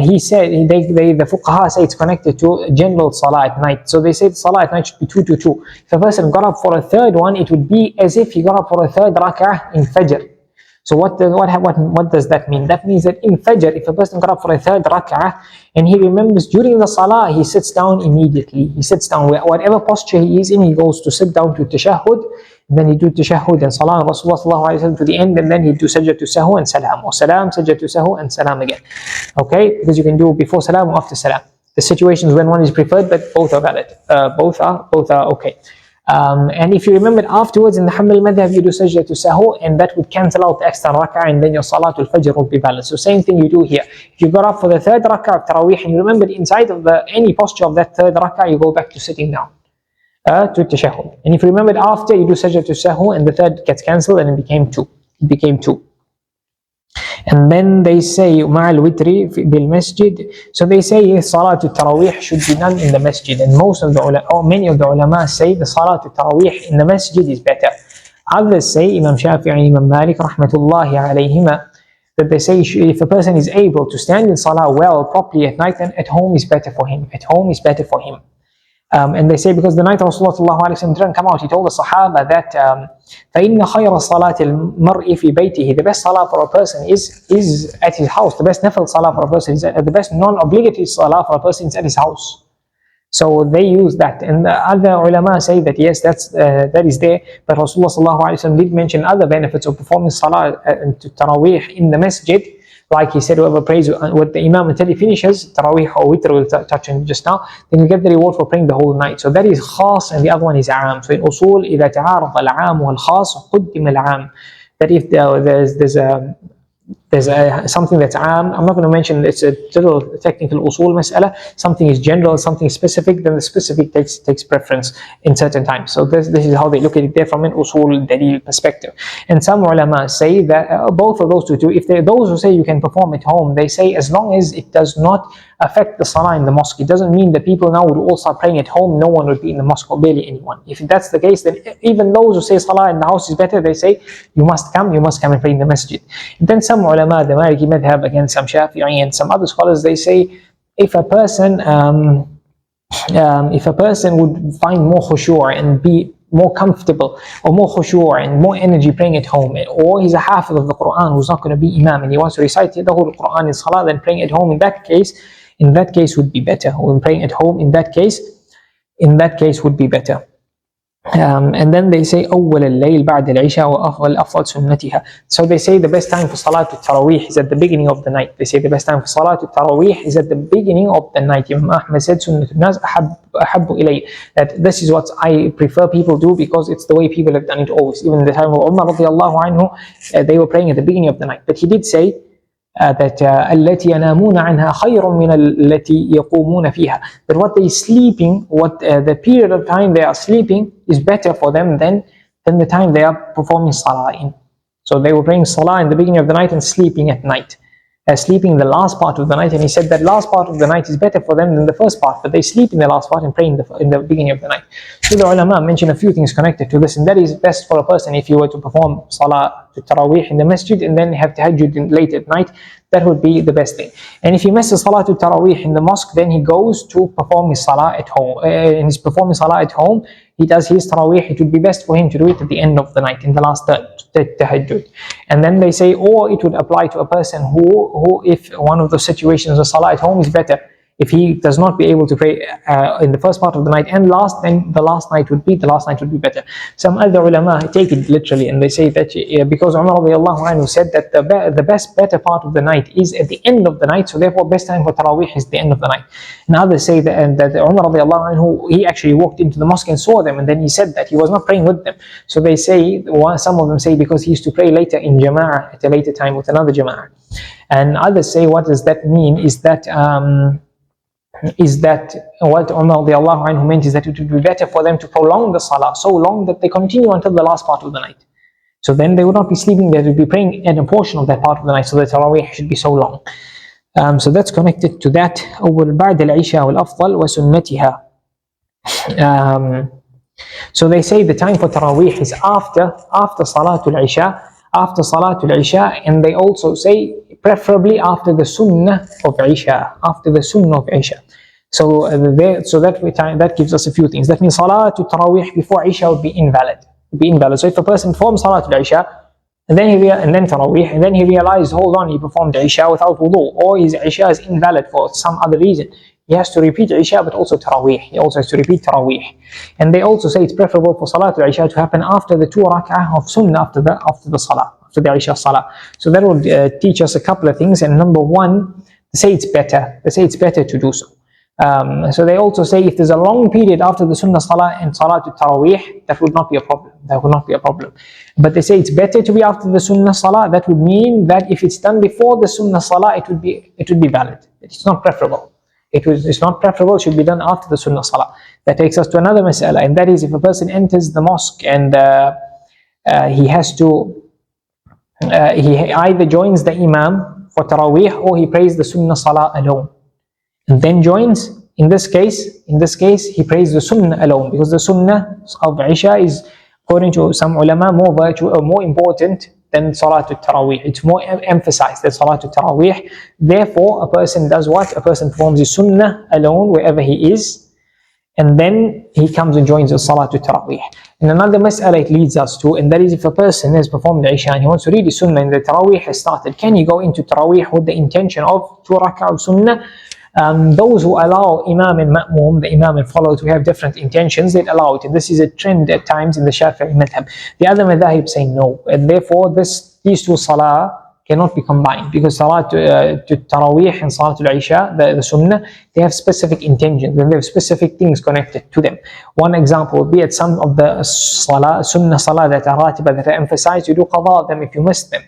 he said, the fuqaha say it's connected to general salah at night. So they say the salah at night should be 2 to 2. If a person got up for a third one, it would be as if he got up for a third rak'ah in Fajr. So what does that mean? That means that in Fajr, if a person got up for a third rak'ah and he remembers during the salah, he sits down immediately. He sits down, whatever posture he is in, he goes to sit down to tashahhud, then he do tashahhud and salah and Rasulullah to the end, and then he do sajdah to sahu and salam, or salam, sajdah to sahu and salam again. Okay, because you can do before salam or after salam. The situations when one is preferred, but both are valid. Both are okay. And if you remember afterwards in the hanbali madhab, you do sajdah to sahu, and that would cancel out the extra rak'ah, and then your salatul fajr would be valid. So same thing you do here. If you got up for the third rak'ah of Taraweeh and you remembered inside of any posture of that third rak'ah, you go back to sitting down to tashahhud. And if you remembered after, you do sajdah to sahu, and the third gets cancelled, and it became 2. And then they say ma'al witri bil masjid. So they say salatul Taraweeh should be done in the masjid, and many of the ulama say the salatul Taraweeh in the masjid is better. Others say, Imam Shafi'i and Imam Malik rahmatullahi alayhima, that they say if a person is able to stand in salah well properly at night, then at home is better for him. And they say because the night Rasulullah didn't come out, he told the Sahaba that فَإِنَّ خَيْرَ الصَّلَاةِ الْمَرْءِ فِي بَيْتِهِ. The best salah for a person is at his house. The best nafil salah for a person is the best non-obligatory salah for a person is at his house. So they use that, and the other ulama say that yes, that is there. But Rasulullah did mention other benefits of performing salah to Taraweeh in the masjid. Like he said, whoever prays with the imam until he finishes Taraweeh or witr, we'll touch on just now, then you get the reward for praying the whole night. So that is khas, and the other one is aam. So in usul, إذا تعارض العام والخاص قدم العام. That if there's something that's aam, I'm not going to mention, it's a little technical usul mas'ala, something is general, something specific, then the specific takes preference in certain times. So this is how they look at it there from an usul dalil perspective. And some ulama say that both of those two, if those who say you can perform at home, they say as long as it does not affect the salah in the mosque. It doesn't mean that people now would all start praying at home, no one would be in the mosque, or barely anyone. If that's the case, then even those who say salah in the house is better, they say you must come and pray in the masjid. And then some ulama, the Maliki madhab, again some Shafi'i and some other scholars, they say if a person would find more khushu' and be more comfortable, or more khushu' and more energy praying at home, or he's a hafiz of the Qur'an who's not going to be imam and he wants to recite the whole Qur'an in salah, then praying at home in that case would be better. When praying at home in that case would be better. And then they say أول الليل بعد العشاء والأفضل سنتها. So they say the best time for Salah to Taraweeh is at the beginning of the night. They say the best time for Salah to Taraweeh is at the beginning of the night. Imam Ahmad said سنة الناس أحب إلي, that this is what I prefer people do because it's the way people have done it always. Even in the time of Umar radiallahu anhu, they were praying at the beginning of the night. But he did say that التي ينامون عنها خير من التي يقومون فيها, that what they sleeping, what the period of time they are sleeping is better for them than the time they are performing salah in. So they were praying salah in the beginning of the night and sleeping at night, sleeping in the last part of the night, and he said that last part of the night is better for them than the first part, but they sleep in the last part and pray in the beginning of the night. So the ulama mention a few things connected to this, and that is best for a person if you were to perform salah to tarawih in the masjid and then have tahajjud late at night. That would be the best thing. And if he misses salah to tarawih in the mosque, then he goes to perform his salah at home. And he's performing salah at home, he does his tarawih. It would be best for him to do it at the end of the night, in the last tahajjud. And then they say, or it would apply to a person who if one of the situations of salah at home is better, if he does not be able to pray in the first part of the night and last, then the last night would be better. Some other ulama take it literally, and they say that because Umar radiallahu anhu said that the better part of the night is at the end of the night, so therefore best time for tarawih is the end of the night. And others say that Umar radiallahu anhu, he actually walked into the mosque and saw them, and then he said that he was not praying with them. So they say, some of them say because he used to pray later in jama'ah at a later time with another jama'ah. And others say, what does that mean is that what Umar radiallahu anhu meant is that it would be better for them to prolong the salah so long that they continue until the last part of the night. So then they would not be sleeping, they would be praying at a portion of that part of the night, so the tarawih should be so long. So that's connected to that. أول بعد العشاء والأفضل وسنتها. So they say the time for tarawih is after Salatul Isha, and they also say preferably after the Sunnah of Isha, So that gives us a few things. That means Salatul Tarawih before Isha would be invalid. So if a person performs Salatul Isha and then Tarawih, and then he realized, hold on, he performed Isha without wudu, or his Isha is invalid for some other reason, he has to repeat Isha but also Tarawih. He also has to repeat Tarawih. And they also say it's preferable for Salatul Isha to happen after the 2 rak'ah of Sunnah after the Salah, after the Isha Salah. So that would teach us a couple of things. And number one, they say it's better to do so. So they also say if there's a long period after the Sunnah Salah and Salatul Tarawih, that would not be a problem. But they say it's better to be after the Sunnah Salah. That would mean that if it's done before the Sunnah Salah, it would be valid. It's not preferable. It's not preferable, it should be done after the Sunnah Salah. That takes us to another mas'ala, and that is if a person enters the mosque and he either joins the Imam for Taraweeh or he prays the Sunnah Salah alone. And then joins, in this case, he prays the Sunnah alone, because the Sunnah of Isha is, according to some ulama, more important than Salatul Taraweeh. It's more emphasized than Salatul Taraweeh. Therefore, a person does what? A person performs the Sunnah alone wherever he is, and then he comes and joins the Salatul Taraweeh. And another mas'ala it leads us to, and that is if a person has performed the Isha and he wants to read the Sunnah and the Taraweeh has started, can he go into Taraweeh with the intention of 2 rak'ah of Sunnah? Those who allow Imam and Ma'mum, the Imam and follower, to have different intentions, they allow it. And this is a trend at times in the Shafi'i madhab. The other madhab say no. And therefore, these 2 salah cannot be combined, because salah to Taraweeh and salah to Isha, the Sunnah, they have specific intentions and they have specific things connected to them. One example would be at some of the Sunnah salah that are ratiba, that are emphasized, you do qadha them if you miss them.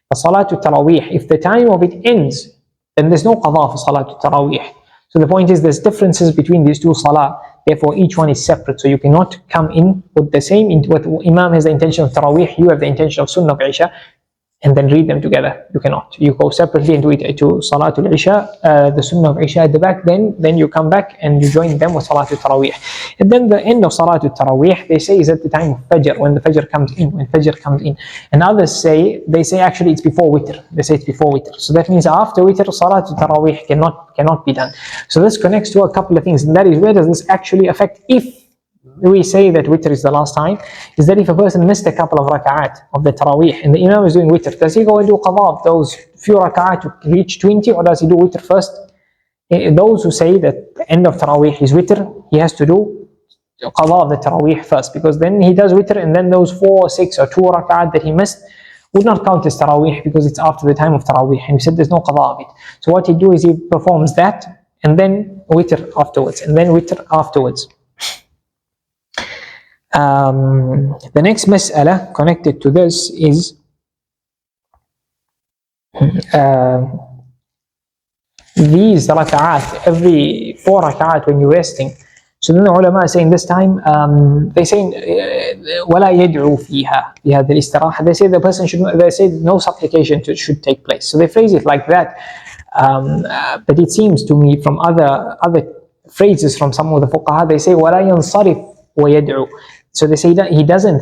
But salah to Taraweeh, if the time of it ends, then there's no qadha for Salatul Taraweeh. So the point is, there's differences between these 2 salah, therefore each one is separate. So you cannot come in with the same, what Imam has the intention of Taraweeh, you have the intention of Sunnah of Isha, and then read them together. You cannot. You go separately and do it to Salatul Isha, the Sunnah of Isha at the back, then you come back and you join them with Salatul Taraweeh. And then the end of Salatul Taraweeh, they say, is at the time of Fajr, when the Fajr comes in. And others say, actually it's before witr. They say it's before witr. So that means after witr, Salatul Taraweeh cannot be done. So this connects to a couple of things, and that is, where does this actually affect? If we say that witr is the last time, is that if a person missed a couple of rakaat of the Taraweeh and the Imam is doing witr, does he go and do qadha of those few rakaat to reach 20, or does he do witr first? Those who say that the end of Taraweeh is witr, he has to do qada of the Taraweeh first, because then he does witr, and then those 4, 6 or 2 rakaat that he missed would not count as Taraweeh because it's after the time of Taraweeh, and we said there's no qada of it. So what he do is he performs that and then witr afterwards, and then witr afterwards. The next mas'ala connected to this is these rakaat, every 4 rakaat when you're resting. So then the ulama are saying this time, they say وَلَا يَدْعُوا فِيهَا بِهَذَا الْإِسْتِرَاحَةِ. They say the person should, they say no supplication should take place. So they phrase it like that. But it seems to me from other phrases from some of the fuqaha, they say وَلَا يَنصَرِفْ وَيَدْعُوا. So they say that he doesn't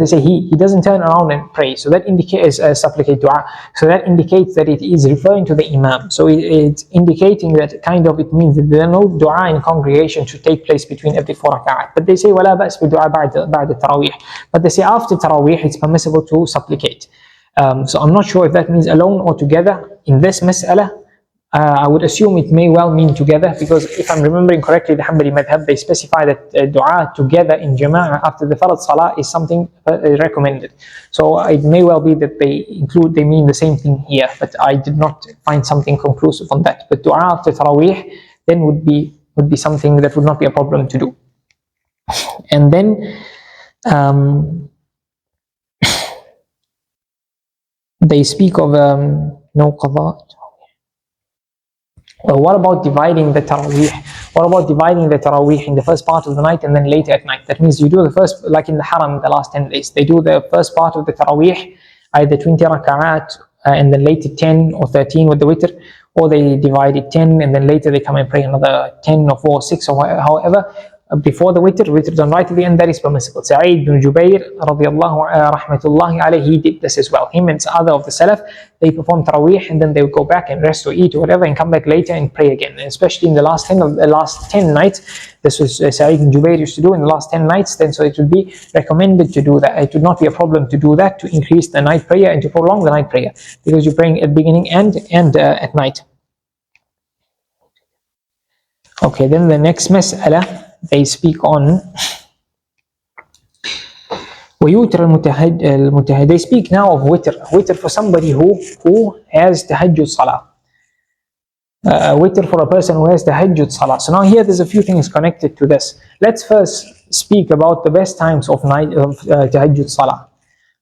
turn around and pray. So that indicates supplicate dua. So that indicates that it is referring to the imam. So it's indicating that kind of, it means that there are no dua in congregation should take place between every 4 rak'at. But they say وَلَا بَأْسْ بِدُعَى بَعْدَ Taraweeh. But they say after Taraweeh it's permissible to supplicate. So I'm not sure if that means alone or together. In this mas'ala, I would assume it may well mean together, because if I'm remembering correctly, the hanbali madhab, they specify that dua together in jama'ah after the farad salah is something recommended. So it may well be that they mean the same thing here, but I did not find something conclusive on that. But dua after Taraweeh then would be something that would not be a problem to do. And then they speak of no qada. What about dividing the Taraweeh? What about dividing the Taraweeh in the first part of the night and then later at night? That means you do the first, like in the Haram, the last 10 days, they do the first part of the Taraweeh, either 20 rak'at and then later 10 or 13 with the witr, or they divide it 10 and then later they come and pray another 10 or 4, 6 or however. Before the witr done right at the end, that is permissible. Sa'id bin Jubair rahmatullahi alayhi, he did this as well. Him and other of the Salaf, they perform Taraweeh and then they would go back and rest or eat or whatever and come back later and pray again. And especially in the last 10 nights, this was Sa'id bin Jubair used to do in the last 10 nights, then so it would be recommended to do that. It would not be a problem to do that, to increase the night prayer and to prolong the night prayer, because you're praying at beginning and at night. Okay, then the next mas'ala, they speak on وَيُوتْرَ they speak now of witr for somebody who has tahajjud salah. Witr for a person who has tahajjud salah. So now here there's a few things connected to this. Let's first speak about the best times of night of tahajjud salah.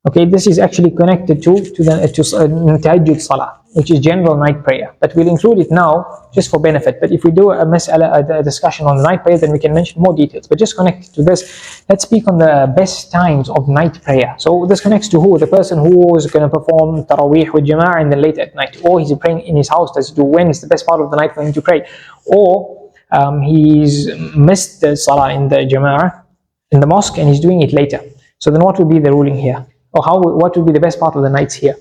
Okay, this is actually connected to tahajjud salah, which is general night prayer. But we'll include it now just for benefit. But if we do a discussion on the night prayer, then we can mention more details. But just connected to this, let's speak on the best times of night prayer. So this connects to who? The person who is going to perform Taraweeh with Jama'ah and then late at night. Or he's praying in his house. Does he do when is the best part of the night for him to pray? Or he's missed the Salah in the Jama'ah in the mosque and he's doing it later. So then what would be the ruling here? Or what would be the best part of the nights here?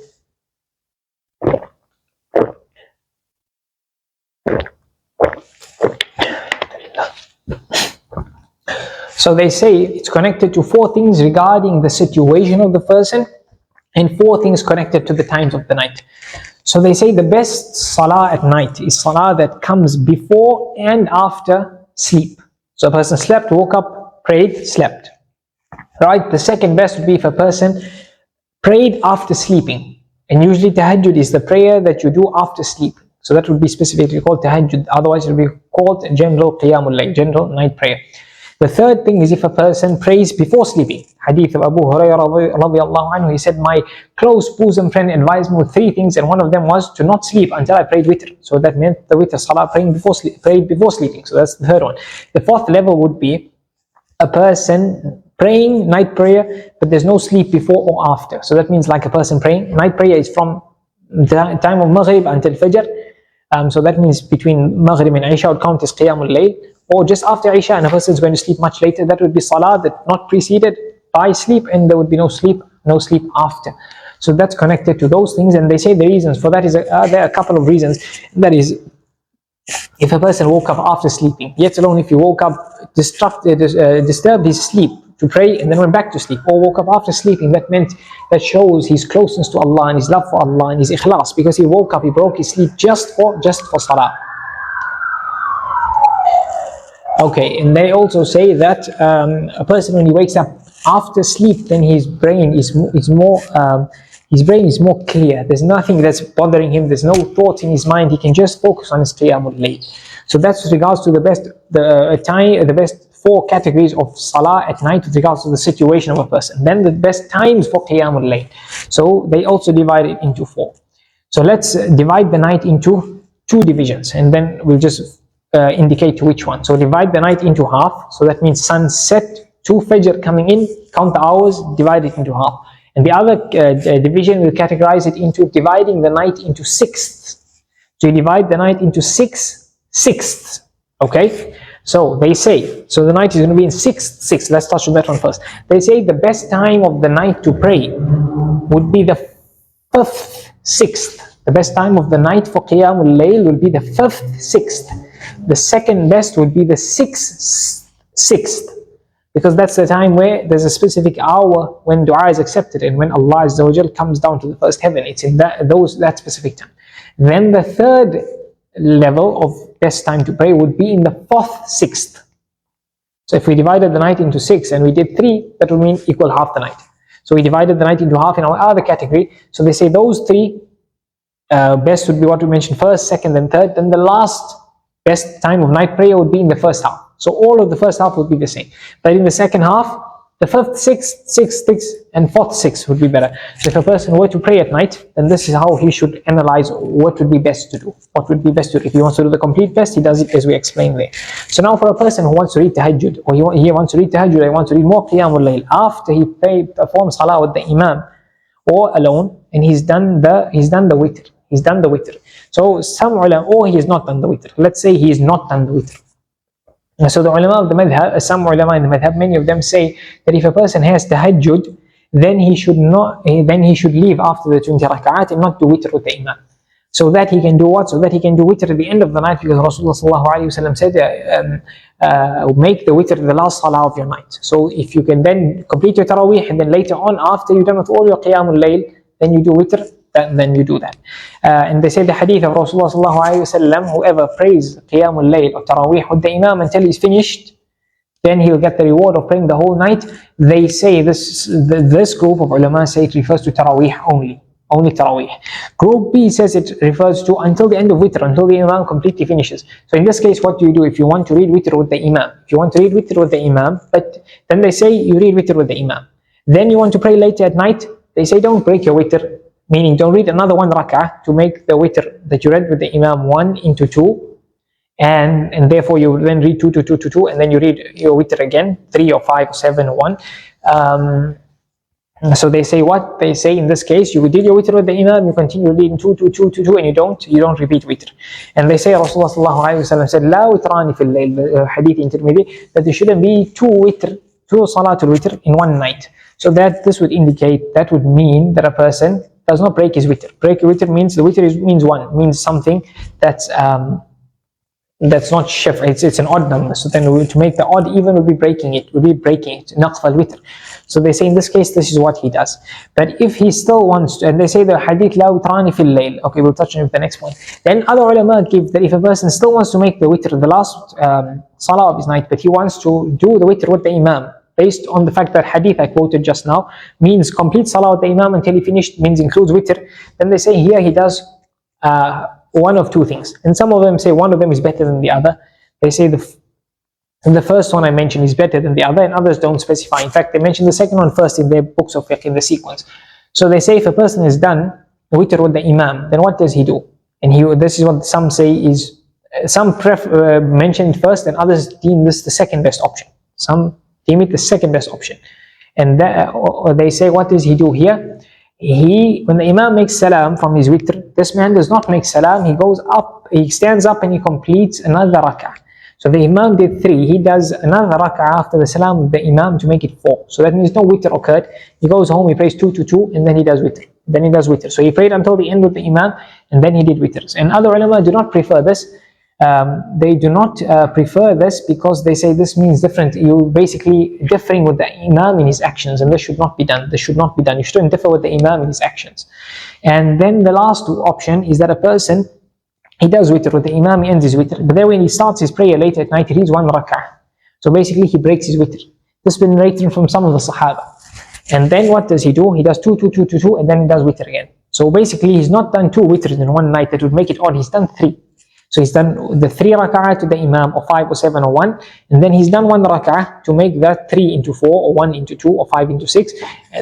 So they say it's connected to 4 things regarding the situation of the person and 4 things connected to the times of the night. So they say the best salah at night is salah that comes before and after sleep. So a person slept, woke up, prayed, slept. Right? The second best would be if a person prayed after sleeping. And usually tahajjud is the prayer that you do after sleep. So that would be specifically called tahajjud. Otherwise it would be called general qiyaamul, general night prayer. The third thing is if a person prays before sleeping. Hadith of Abu Hurairah radiallahu anhu, he said, my close bosom friend advised me with 3 things, and one of them was to not sleep until I prayed witr. So that meant the witr salah prayed before sleeping. So that's the third one. The fourth level would be a person praying night prayer, but there's no sleep before or after. So that means like a person praying, night prayer is from the time of Maghrib until Fajr. So that means between Maghrib and Isha would count as qiyaamul layl, or just after Isha and a person is going to sleep much later, that would be salah that not preceded by sleep, and there would be no sleep after. So that's connected to those things, and they say the reasons for that is there are a couple of reasons. That is, if a person woke up after sleeping, yet alone if he woke up disturbed his sleep to pray and then went back to sleep, or woke up after sleeping, that shows his closeness to Allah and his love for Allah and his ikhlas, because he woke up, he broke his sleep just for salah. Okay, and they also say that a person when he wakes up after sleep, then his brain is more clear. There's nothing that's bothering him. There's no thoughts in his mind. He can just focus on his qiyaamul layl. So that's with regards to the best 4 categories of salah at night with regards to the situation of a person. Then the best times for qiyaamul layl. So they also divide it into 4. So let's divide the night into 2 divisions, and then we'll just indicate which one. So divide the night into half. So that means sunset to Fajr coming in, count the hours, divide it into half. And the other division will categorize it into dividing the night into sixths. So you divide the night into 6 sixths. Okay? So they say, so the night is going to be in sixths. Let's touch on that one first. They say the best time of the night to pray would be the 5th sixth. The best time of the night for Qiyamul Layl will be the 5th sixth. The second best would be the 6th sixth. Because that's the time where there's a specific hour when dua is accepted, and when Allah Azza wa Jal comes down to the first heaven. It's in that specific time. Then the third level of best time to pray would be in the 4th sixth. So if we divided the night into 6 and we did 3, that would mean equal half the night. So we divided the night into half in our other category. So they say those 3 best would be what we mentioned first, second, and third. Then the last best time of night prayer would be in the first half. So all of the first half would be the same. But in the second half, the 5th, 6th, and 4th, 6th would be better. So if a person were to pray at night, then this is how he should analyze what would be best to do. What would be best to do. If he wants to do the complete best, he does it as we explained there. So now for a person who wants to read Tahajjud, or he wants to read Tahajjud, or he wants to read more Qiyamul Layl, after he performs Salah with the Imam, or alone, and he's done the witr. He's done the witr. So some ulama, or he has not done the witr. Let's say he has not done the witr. So the ulama of the madhab, some ulama in the madhab, many of them say that if a person has tahajjud, then he should leave after the 20 rak'at and not do witr with the imam. So that he can do what? So that he can do witr at the end of the night, because Rasulullah said, make the witr the last salah of your night. So if you can then complete your tarawee, and then later on, after you've done with all your qiyaamul layl, then you do witr, then you do that. And they say the hadith of Rasulullah, whoever prays qiyaamul layl or tarawee with the imam until he's finished, then he'll get the reward of praying the whole night. They say this group of ulama say it refers to tarawee only tarawee. Group B says it refers to until the end of witr, until the imam completely finishes. So in this case, what do you do if you want to read witr with the imam? If you want to read witr with the imam, but then they say you read witr with the imam. Then you want to pray later at night, they say don't break your witr, meaning don't read another 1 rak'ah to make the witr that you read with the imam 1 into 2, and therefore you then read 2 to 2 to 2, and then you read your witr again 3 or 5 or 7 or 1. So they say what? They say in this case you did your witr with the imam, you continue reading 2 to 2 to 2, and you don't repeat witr. And they say Rasulullah said la witrani fil layl, hadith in Tirmidhi, that there shouldn't be 2 salatul witr in one night. So this would mean that a person does not break his witr. Break your witr means, the witr means 1, means something that's not shifr, it's an odd number. So then to make the odd even would be breaking it, naqf al-witr. So they say in this case, this is what he does. But if he still wants to, and they say the hadith la witrani fil layl, okay, we'll touch on the next point. Then other ulama give that if a person still wants to make the witr the last salah of his night, but he wants to do the witr with the imam, based on the fact that hadith I quoted just now means complete salah with the imam until he finished, means includes witr, then they say here he does one of 2 things. And some of them say one of them is better than the other. They say the first one I mentioned is better than the other, and others don't specify. In fact, they mention the second one first in their books of fiqh, in the sequence. So they say if a person has done witr with the imam, then what does he do? And this is what some say is, some mention it first, and others deem this the second best option. Some deem it the second best option. And they say, what does he do here? When the imam makes salam from his witr, this man does not make salam, he goes up, he stands up and he completes another rak'ah. So the imam did 3, he does another rak'ah after the salam with the imam to make it 4. So that means no witr occurred. He goes home, he prays 2 to 2, and then he does witr. So he prayed until the end with the imam, and then he did witrs. And other ulama do not prefer this. They do not prefer this because they say this means different. You basically differing with the imam in his actions, and this should not be done. You shouldn't differ with the imam in his actions. And then the last option is that a person he does witr with the imam, he ends his witr. But then when he starts his prayer late at night, he reads one rak'ah. So basically he breaks his witr. This has been narrated from some of the Sahaba. And then what does he do? He does 2, 2, 2, 2, 2, and then he does witr again. So basically he's not done 2 witrs in one night that would make it odd, he's done 3. So he's done the 3 rak'ah to the imam, or 5 or 7 or 1, and then he's done 1 rak'ah to make that 3 into 4 or 1 into 2 or 5 into 6.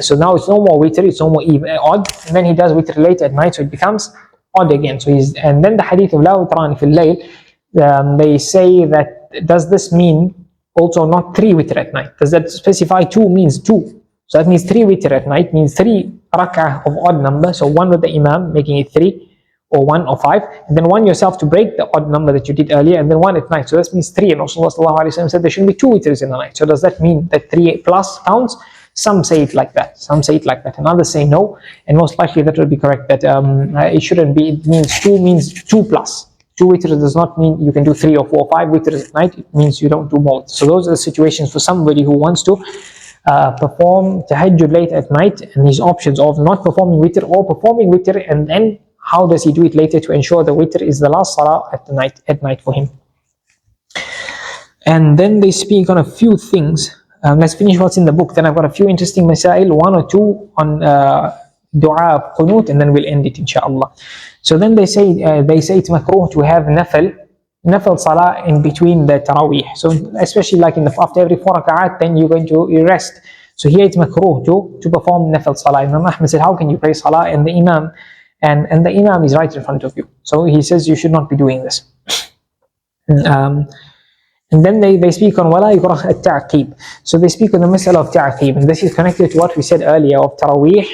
So now it's no more witr, it's no more even odd, and then he does witr late at night, so it becomes odd again. So and then the hadith of la witran fil layl, they say that, does this mean also not 3 witr at night? Does that specify 2 means 2? So that means 3 witr at night means 3 rak'ah of odd number, so 1 with the imam making it 3, or 1 or 5, and then 1 yourself to break the odd number that you did earlier, and then 1 at night. So that means 3, and Rasulullah ﷺ said there shouldn't be 2 witrs in the night. So does that mean that 3 plus counts? Some say it like that, some say it like that, and others say no, and most likely that will be correct, that it shouldn't be, it means 2 plus. 2 witrs does not mean you can do 3 or 4 or 5 witrs at night, it means you don't do more. So those are the situations for somebody who wants to perform tahajjud late at night, and his options of not performing witr or performing witr, and then how does he do it later to ensure the witr is the last salah at night for him. And then they speak on a few things. Let's finish what's in the book, then I've got a few interesting masaa'il, 1 or 2 on dua qunut, and then we'll end it inshallah. So then they say it's makruh to have nafil salah in between the tarawee. So especially like after every 4 rak'at, then you're going to rest. So here it's makruh to perform nafil salah. Imam Ahmad said, how can you pray salah and the imam and the imam is right in front of you? So he says you should not be doing this. And then they speak on wala yukrah at-ta'qib. So they speak on the mas'ala of ta'qib, and this is connected to what we said earlier of tarawih,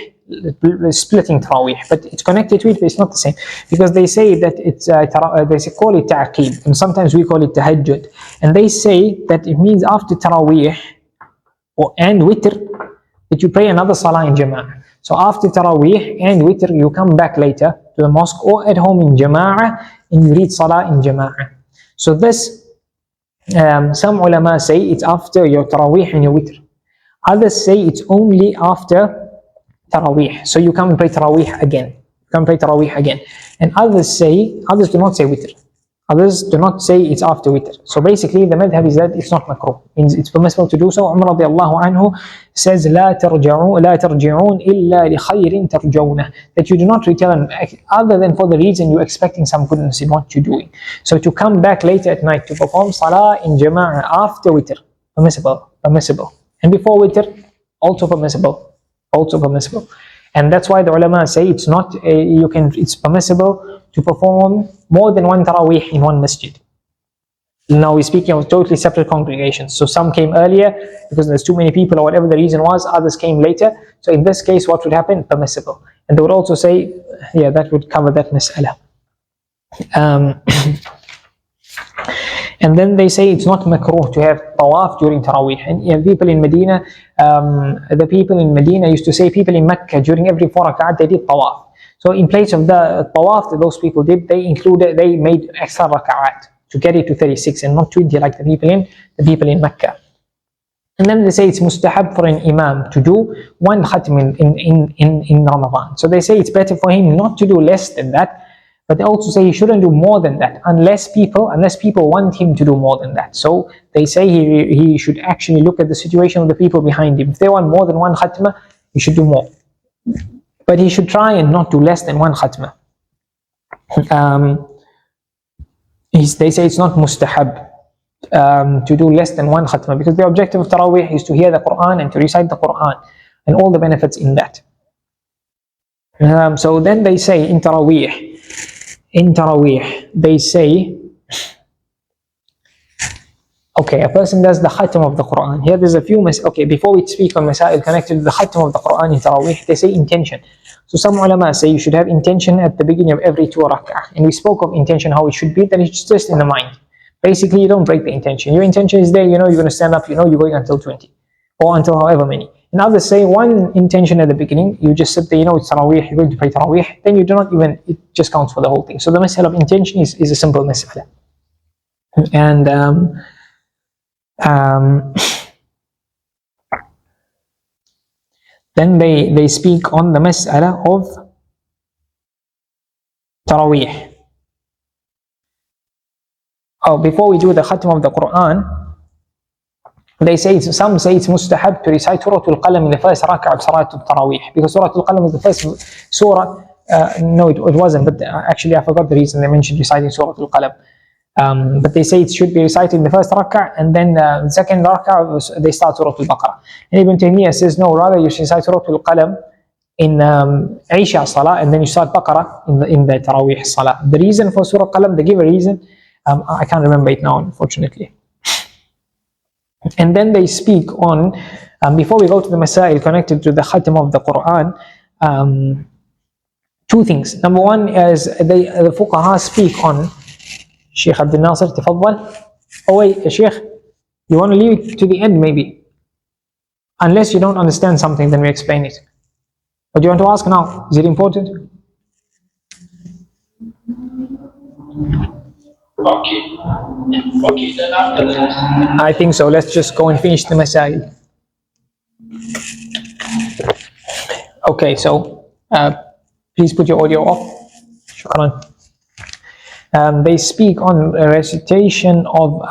splitting tarawih, but it's connected to it, but it's not the same, because they say that it's they call it ta'qib, and sometimes we call it tahajjud, and they say that it means after tarawih and witr that you pray another salah in jama'ah. So after tarawih and witr you come back later to the mosque or at home in jama'ah and you read salah in jama'ah. So this some ulama say it's after your tarawih and your witr. Others say it's only after tarawih. So you come and pray tarawih again. And others do not say witr. Others do not say it's after witr. So basically the madhab is that it's not makruh. Means it's permissible to do so. Umar radiallahu anhu says, لا ترجعون إلا لخير ترجونه. That you do not return other than for the reason you're expecting some goodness in what you're doing. So to come back later at night to perform salah in jama'ah after witr, permissible. And before witr, also permissible. And that's why the ulama say it's not it's permissible to perform more than 1 tarawih in 1 masjid. Now we're speaking of totally separate congregations. So some came earlier because there's too many people or whatever the reason was, others came later. So in this case what would happen? Permissible. And they would also say, yeah, that would cover that mas'ala. And then they say it's not makruh to have tawaaf during tarawih. And people in Medina, the people in Medina used to say people in Mecca during every 4 rak'at they did tawaaf. So in place of the tawaaf that those people did, they made extra rak'at to get it to 36 and not 20 like the people in Mecca. And then they say it's mustahab for an imam to do 1 khatam in Ramadan. So they say it's better for him not to do less than that, but they also say he shouldn't do more than that unless people want him to do more than that. So they say he should actually look at the situation of the people behind him. If they want more than 1 khatma, he should do more. But he should try and not do less than 1 khatma. They say it's not mustahab to do less than 1 khatma, because the objective of Taraweeh is to hear the Qur'an and to recite the Qur'an and all the benefits in that. So then they say in Taraweeh, they say, okay, a person does the khatam of the Qur'an. Here there's a few before we speak on Masaa'il connected to the khatam of the Qur'an in Taraweeh, they say intention. So some ulama say you should have intention at the beginning of every 2 rak'ah. And we spoke of intention, how it should be, that it's just in the mind. Basically, you don't break the intention. Your intention is there, you're going to stand up, you're going until 20. Or until however many. And others say 1 intention at the beginning, you just sit there, it's Taraweeh, you're going to pray Taraweeh, then you do not even, it just counts for the whole thing. So the mas'ala of intention is a simple mas'ala. And then they speak on the mas'ala of Taraweeh. before we do the khatam of the Qur'an, some say it's mustahab to recite Surah Al-Qalam in the first rak'ah of Salatul Taraweeh, because Surah Al-Qalam is the first surah. No, it wasn't, but actually I forgot the reason they mentioned reciting Surah Al-Qalam. But they say it should be recited in the first rak'ah, and then the second rak'ah they start Surah Al-Baqarah. And Ibn Taymiyyah says no, rather you should recite Surah Al-Qalam in Isha Salah, and then you start Baqarah in the Taraweeh Salah. The reason for Surah Al-Qalam, they give a reason. I can't remember it now, unfortunately. And then they speak on, before we go to the Masaa'il connected to the khatam of the Qur'an, two things. Number one is the fuqaha speak on, Sheikh Abdul Nasir, tafaddal. Oh wait, Sheikh, you want to leave it to the end maybe? Unless you don't understand something, then we explain it. But you want to ask now? Is it important? Okay, then after that. I think so. Let's just go and finish the Masaa'il. Okay, so please put your audio off. Shukran. They speak on recitation of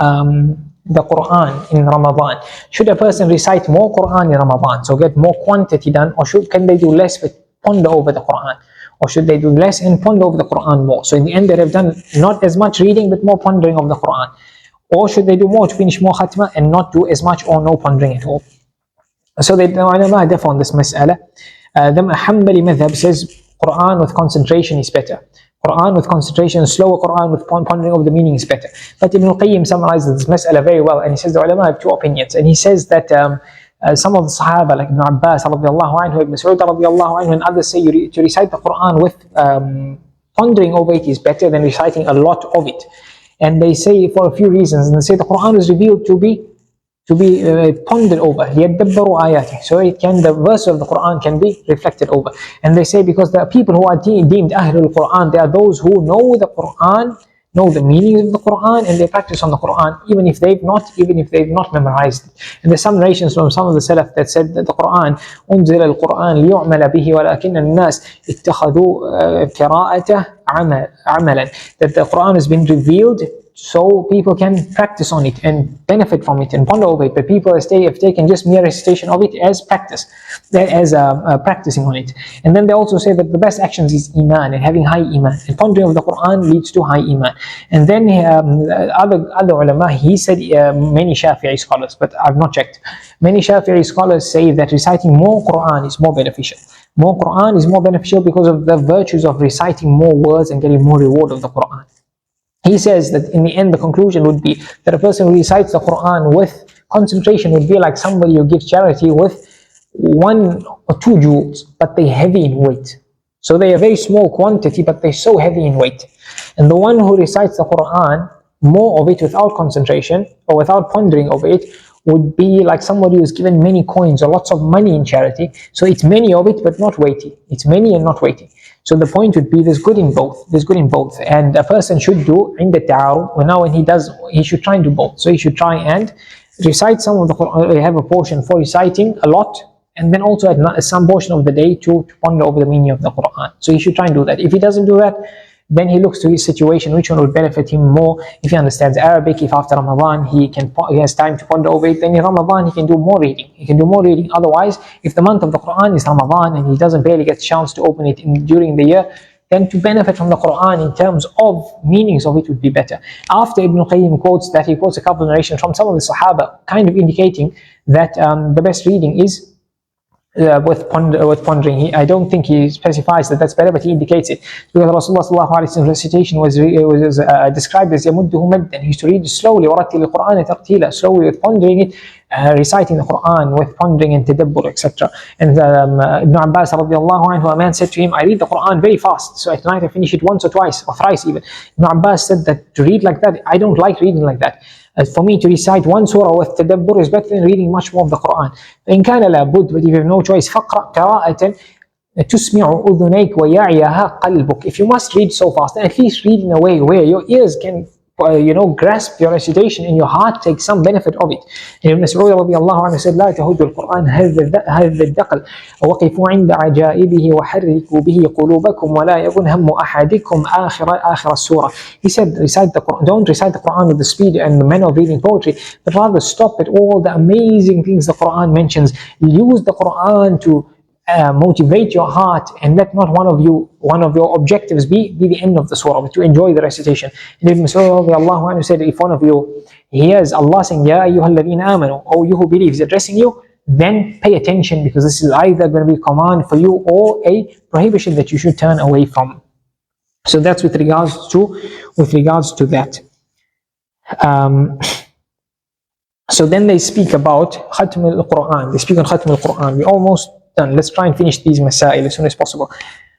the Qur'an in Ramadan. Should a person recite more Qur'an in Ramadan, so get more quantity done, or can they do less but ponder over the Qur'an? Or should they do less and ponder over the Qur'an more? So in the end they have done not as much reading but more pondering of the Qur'an. Or should they do more to finish more khatma and not do as much or no pondering at all? So the ulama differ on this mas'ala. The hanbali madhab says Qur'an with concentration is better. Qur'an with concentration, slower Qur'an with pondering over the meaning is better. But Ibn al-Qayyim summarizes this mas'ala very well, and he says the ulama have two opinions. And he says that some of the Sahaba like Ibn Abbas radiallahu anhu, Ibn Mas'ud radiallahu anhu, and others say to recite the Qur'an with pondering over it is better than reciting a lot of it. And they say for a few reasons. And they say the Qur'an is revealed to be pondered over. لِيَدَّبَّرُوا آيَاتِهِ. So the verse of the Qur'an can be reflected over. And they say because the people who are deemed Ahlul Qur'an, they are those who know the Qur'an, know the meaning of the Qur'an, and they practice on the Qur'an even if they've not memorized it. And there's some narrations from some of the Salaf that said that the Qur'an أُنزِلَ الْقُرْآنِ لِيُعْمَلَ بِهِ وَلَكِنَّ النَّاسِ اتَّخَذُوا قِرَاءَتَهُ عَمَلًا. That the Qur'an has been revealed so people can practice on it and benefit from it and ponder over it, but people have taken just mere recitation of it as practice, as practicing on it. And then they also say that the best actions is iman, and having high iman, and pondering of the Qur'an leads to high iman. And then other ulama, he said many Shafi'i scholars, but I've not checked, many Shafi'i scholars say that reciting more Qur'an is more beneficial. More Qur'an is more beneficial because of the virtues of reciting more words and getting more reward of the Qur'an. He says that in the end the conclusion would be that a person who recites the Qur'an with concentration would be like somebody who gives charity with 1 or 2 jewels, but they're heavy in weight. So they are very small quantity, but they're so heavy in weight. And the one who recites the Qur'an, more of it without concentration or without pondering over it, would be like somebody who's given many coins or lots of money in charity. So it's many of it but not weighty. It's many and not weighty. So the point would be there's good in both. There's good in both. And a person should do in the ta'arud. Now when he does, he should try and do both. So he should try and recite some of the Qur'an, have a portion for reciting a lot, and then also at some portion of the day to ponder over the meaning of the Qur'an. So he should try and do that. If he doesn't do that, then he looks to his situation, which one will benefit him more. If he understands Arabic, if after Ramadan he has time to ponder over it, then in Ramadan he can do more reading. He can do more reading. Otherwise, if the month of the Qur'an is Ramadan and he doesn't barely get a chance to open it during the year, then to benefit from the Qur'an in terms of meanings of it would be better. After Ibn al-Qayyim quotes that, he quotes a couple of narrations from some of the Sahaba, kind of indicating that the best reading is with pondering. I don't think he specifies that that's better, but he indicates it. Because Rasulullah ﷺ recitation was described as يَمُدُّهُ مَدًّا. He used to read slowly, وَرَتِّلِ الْقُرْآنَ تَرْتِيلًا, slowly with pondering it, reciting the Qur'an with pondering and tadabbur, etc. And Ibn Abbas radiallahu anhu, a man said to him, I read the Qur'an very fast, so at night I finish it once or twice or thrice even. Ibn Abbas said that to read like that, I don't like reading like that. For me to recite one surah with tadabbur is better than reading much more of the Qur'an. إن كان لابد, but if you have no choice, فقرأ قراءة تسمع أذنيك ويعيها قلبك. If you must read so fast, then at least read in a way where your ears can grasp your recitation in your heart, take some benefit of it. Ibn Mas'ud radiallahu anhu said, لا تهد القرآن هذا الدقل وقفوا عند عجائبه وحركوا به قلوبكم ولا يكن هم أحدكم آخر السورة. He said, don't recite the Quran with the speed and the manner of reading poetry, but rather stop at all the amazing things the Quran mentions. Use the Quran to motivate your heart, and let not one of your objectives be the end of the surah, but to enjoy the recitation. And Ibn Mas'ud said, if one of you hears Allah saying, Ya ayyuhalladhina amanu, O you who believe, is addressing you, then pay attention, because this is either going to be a command for you or a prohibition that you should turn away from. So that's with regards to that. So then they speak about khatam al-Qur'an. They speak on khatam al-Qur'an. We're almost done. Let's try and finish these Masaa'il as soon as possible.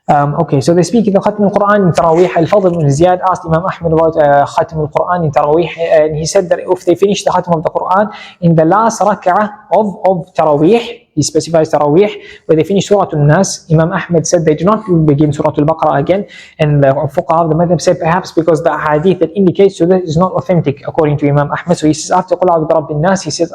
Okay, so they speak in the khatam al-Qur'an in Taraweeh. Al-Fadl ibn Ziyad asked Imam Ahmad about khatam al-Qur'an in Taraweeh, and he said that if they finish the khatam of the Qur'an in the last rak'ah of Taraweeh, he specifies Taraweeh, where they finish Surah Al-Nas, Imam Ahmad said they do not begin Surah Al-Baqarah again, and the Fuqaha of the Madhab said perhaps because the hadith that indicates so that is not authentic according to Imam Ahmad. So he says after Qul a'udhu bi Rabbin Nas, he says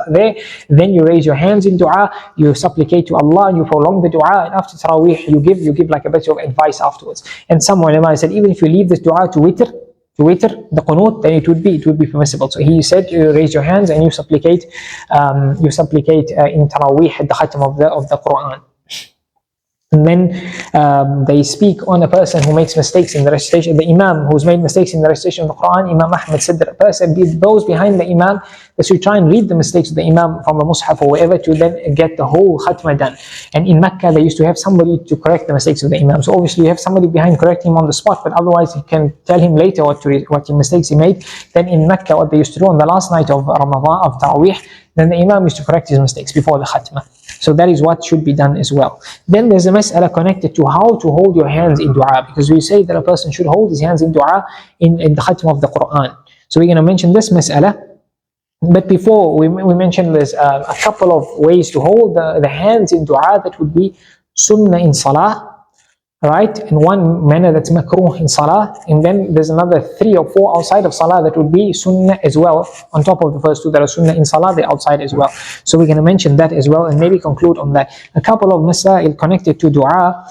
then you raise your hands in dua, you supplicate to Allah, and you prolong the dua, and after Taraweeh you give like a bit of advice afterwards. And some ulama said even if you leave this dua to witr, the qunut, then it would be permissible. So he said you raise your hands and you supplicate in Taraweeh at the khatam of the Qur'an. And then they speak on a person who makes mistakes in the recitation. The imam who's made mistakes in the recitation of the Quran, Imam Ahmad said that a person goes behind the imam, that should try and read the mistakes of the imam from a mushaf or wherever to then get the whole khatma done. And in Mecca they used to have somebody to correct the mistakes of the imam. So obviously you have somebody behind correcting him on the spot, but otherwise you can tell him later what mistakes he made. Then in Mecca what they used to do on the last night of Ramadhaan, of Taraweeh, then the imam used to correct his mistakes before the khatma. So that is what should be done as well. Then there's a mas'ala connected to how to hold your hands in dua, because we say that a person should hold his hands in dua in the khatam of the Qur'an. So we're going to mention this mas'ala. But before we mentioned there's a couple of ways to hold the hands in dua that would be sunnah in salah, right? And one manner that's makruh in salah, and then there's another 3 or 4 outside of salah that would be sunnah as well, on top of the first 2 that are sunnah in salah, they're outside as well. So we're going to mention that as well and maybe conclude on that. A couple of masaa'il connected to dua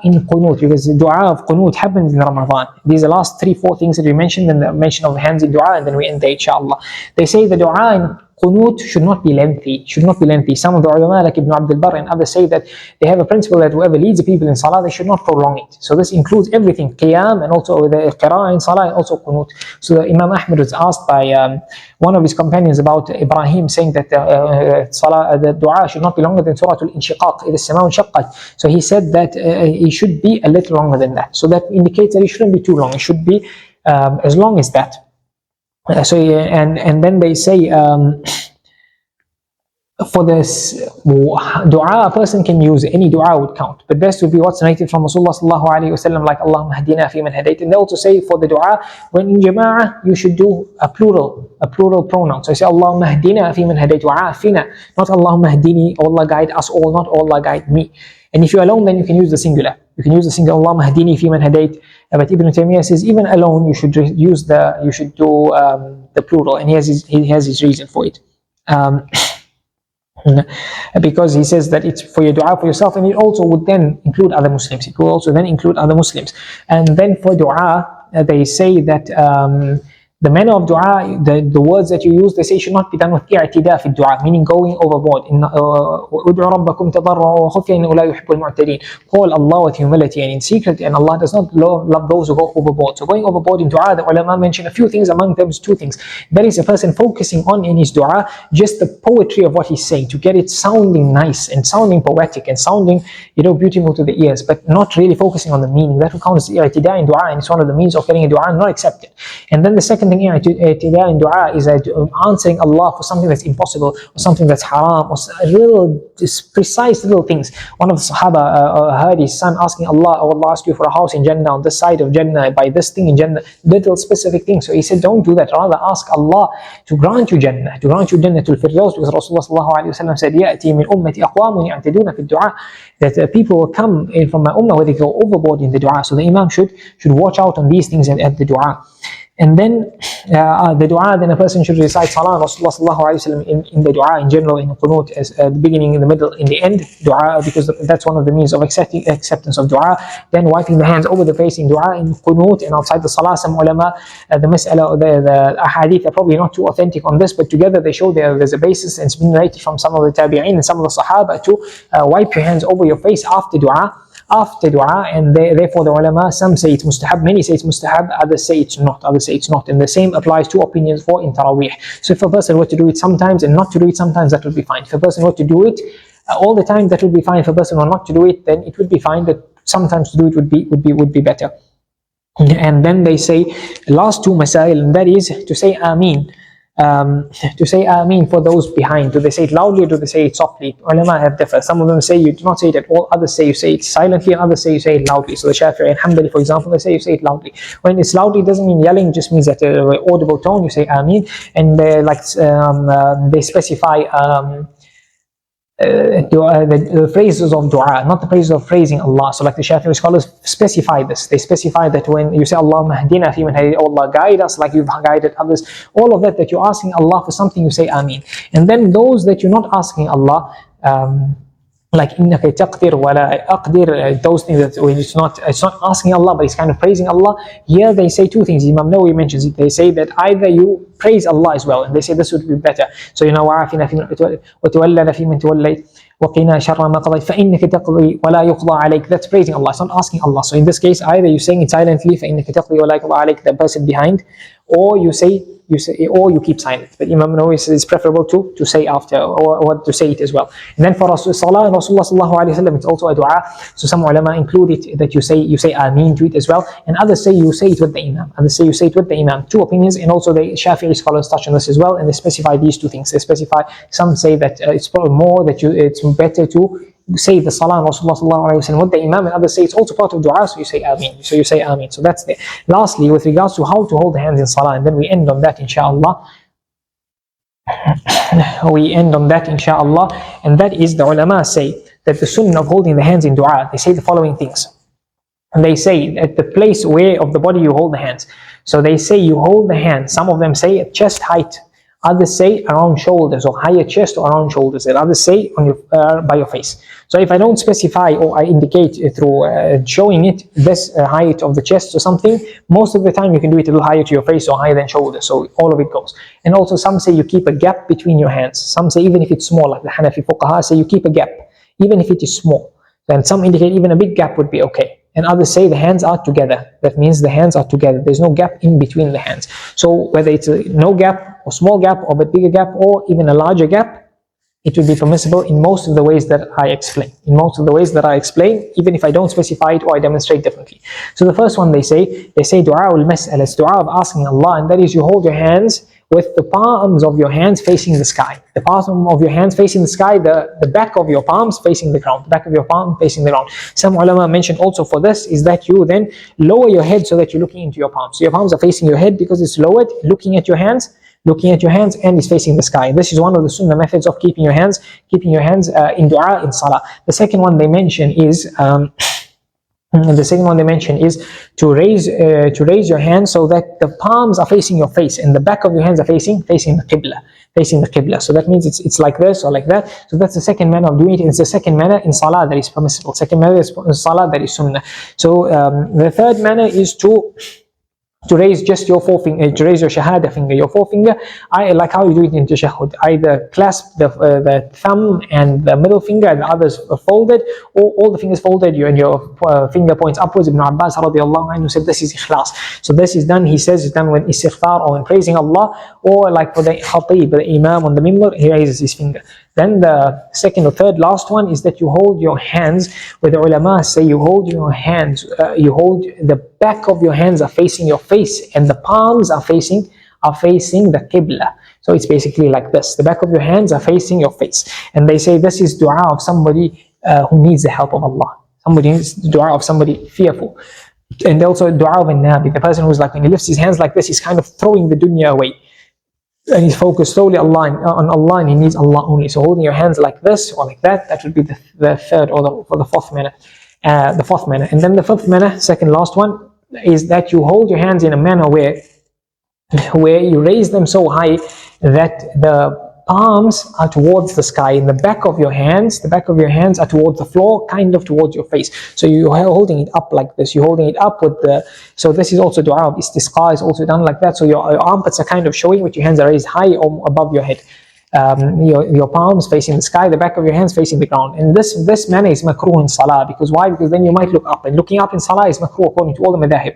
in qunut, because the dua of qunut happens in Ramadan. These are the last 3-4 things that we mentioned, and the mention of hands in dua, and then we end there inshallah. They say the dua in qunut should not be lengthy. Some of the ulama like Ibn Abdul Barr and others say that they have a principle that whoever leads the people in salah, they should not prolong it. So this includes everything, qiyam, and also the qira'ah in salah, and also qunut. So Imam Ahmad was asked by one of his companions about Ibrahim, saying that the dua should not be longer than Surah Al-Inshiqaq, إِذَا السَّمَاءُ انشَقَّتْ. So he said that it should be a little longer than that. So that indicates that it shouldn't be too long. It should be as long as that. And then they say for this dua, a person can use any dua would count, but best would be what's narrated from Rasulullah sallallahu alaihi wasallam, like Allahumma hadina fi man hadayt. And they also say for the dua, when in jama'ah, you should do a plural pronoun. So I say Allahumma hadina fi man hadayt wa afina, not Allahumma hadini, Allah guide us all, not Allah guide me. And if you're alone, then you can use the singular. You can use the singular, Allahumma hadini fi man hadayt. But Ibn Taymiyyah says even alone you should do the plural, and he has his reason for it. Because he says that it's for your dua for yourself, and it also would then include other Muslims. It will also then include other Muslims. And then for dua, they say that the manner of dua, the words that you use, they say should not be done with i'tida fi dua, meaning going overboard. Ud'u rabbakum tadarru'an wa khufyan innahu la yuhibbul mu'tadin. Call Allah with humility and in secret, and Allah does not love those who go overboard. So going overboard in dua, the ulama mention a few things, among them is 2 things. That is a person focusing on in his dua just the poetry of what he's saying, to get it sounding nice and sounding poetic and sounding beautiful to the ears, but not really focusing on the meaning. That will count as i'tida in dua, and it's one of the means of getting a dua not accepted. And then the second thing in dua is answering Allah for something that's impossible, or something that's haram, or precise little things. One of the Sahaba heard his son asking Allah, "Oh Allah, ask you for a house in Jannah, on this side of Jannah, by this thing in Jannah," little specific things. So he said, don't do that, rather ask Allah to grant you Jannah, to grant you Jannatul Firdaus, because Rasulullah sallallahu alaihi wasallam said, "Ya'ti min ummati aqwamun ya'taduna fi du'a," that people will come in from my ummah where they go overboard in the dua. So the imam should watch out on these things at the dua. And then the dua, then a person should recite Salah Rasulullah in the dua in general, in the qunut, as the beginning, in the middle, in the end, dua, because that's one of the means of acceptance of dua. Then wiping the hands over the face in dua, in qunut, and outside the Salah. Some ulama, the mas'ala, the ahadith are probably not too authentic on this, but together they show there's a basis, and it's been narrated from some of the tabi'in and some of the sahaba to wipe your hands over your face after dua, and therefore the ulama, some say it's mustahab, many say it's mustahab, others say it's not, and the same applies to opinions for in Taraweeh. So if a person were to do it sometimes and not to do it sometimes, that would be fine. If a person were to do it all the time, that would be fine. If a person were not to do it, then it would be fine, but sometimes to do it would be better. And then they say last two masail, and that is to say Ameen. To say Ameen for those behind. Do they say it loudly or do they say it softly? Ulama have differed. Some of them say you do not say it at all, others say you say it silently, and others say you say it loudly. So the Shafi'i and Hanbali, for example, they say you say it loudly. When it's loudly, it doesn't mean yelling, it just means that an audible tone, you say Ameen. And they specify the phrases of dua, not the phrases of praising Allah. So like the Shafi'i scholars specify this. They specify that when you say Allahumma hdina fi man hadayta, Allah guide us like you've guided others, all of that you're asking Allah for something, you say Ameen. And then those that you're not asking Allah, like innaka taqdir wala aqdir, those things that it's not asking Allah, but it's kind of praising Allah. Here they say two things. Imam Nawawi mentions it. They say that either you praise Allah as well, and they say this would be better. So وعافنا فيمن وتولنا فيمن توليت وقنا شر ما قضيت فإنك تقضي ولا يقضى عليك. That's praising Allah. It's not asking Allah. So in this case, either you're saying it silently, فإنك تقضي ولا يقضى عليك, the person behind, or you keep silent. But Imam Nawawi says it's preferable to say after, or to say it as well. And then for Salah and Rasulullah sallallahu alaihi wasallam, it's also a dua. So some ulama include it that you say Ameen to it as well, and others say you say it with the Imam. Two opinions, and also the Shafi'i scholars touch on this as well, and they specify these two things. They specify, some say that it's probably more that it's better to say the Salah Rasulullah sallallahu alaihi wasallam with the Imam, and others say it's also part of dua, so you say Ameen. So that's there. Lastly, with regards to how to hold the hands in Salah, and then we end on that inshaAllah. And that is, the ulama say that the sunnah of holding the hands in dua, they say the following things. And they say at the place where of the body you hold the hands. So they say you hold the hands, some of them say at chest height, others say around shoulders, or higher chest or around shoulders, and others say on your by your face. So if I don't specify or I indicate through showing it this height of the chest or something, most of the time you can do it a little higher to your face or higher than shoulders. So all of it goes. And also some say you keep a gap between your hands. Some say even if it's small, like the Hanafi fuqaha say you keep a gap, even if it is small. Then some indicate even a big gap would be okay. And others say the hands are together. That means the hands are together. There's no gap in between the hands. So whether it's no gap or small gap or a bigger gap or even a larger gap, it will be permissible in most of the ways that I explain. Even if I don't specify it or I demonstrate differently. So the first one they say dua al-mas'ala, it's dua of asking Allah, and that is you hold your hands with the palms of your hands facing the sky. The palm of your hands facing the sky, the back of your palms facing the ground. The back of your palm facing the ground. Some ulama mentioned also for this is that you then lower your head so that you're looking into your palms. So your palms are facing your head because it's lowered, looking at your hands, and is facing the sky. This is one of the sunnah methods of keeping your hands in dua in salah. The second one they mention is to raise your hands so that the palms are facing your face and the back of your hands are facing the qibla. So that means it's like this or like that. So that's the second manner of doing it. It's the second manner in salah that is permissible. Second manner is in salah that is sunnah. So the third manner is to raise just your forefinger, to raise your shahada finger, your forefinger, like how you do it in tashahhud. Either clasp the thumb and the middle finger and the others folded, or all the fingers folded, and your finger points upwards. Ibn Abbas radiallahu anhu said this is ikhlas. So this is done, he says it's done when istighfar or when praising Allah, or like for the khatib, the imam on the mimbar, he raises his finger. Then the second or third last one is that you hold your hands, where the ulama say you hold the back of your hands are facing your face and the palms are facing the qibla. So it's basically like this. The back of your hands are facing your face. And they say this is dua of somebody who needs the help of Allah. Somebody needs dua of somebody fearful. And also dua of a nabi, the person who's like, when he lifts his hands like this, he's kind of throwing the dunya away. And he's focused solely on Allah, and he needs Allah only. So holding your hands like this or like that would be the third or the fourth manner. And then the fifth manner, second last one, is that you hold your hands in a manner where where you raise them so high that the palms are towards the sky, and the back of your hands are towards the floor, kind of towards your face. So you're holding it up like this. You're holding it up with the. So this is also dua of istisqa, is also done like that. So your armpits are kind of showing, but your hands are raised high or above your head. Your palms facing the sky, the back of your hands facing the ground. And this manner is makruh in salah. Because why? Because then you might look up, and looking up in salah is makruh according to all the madahib,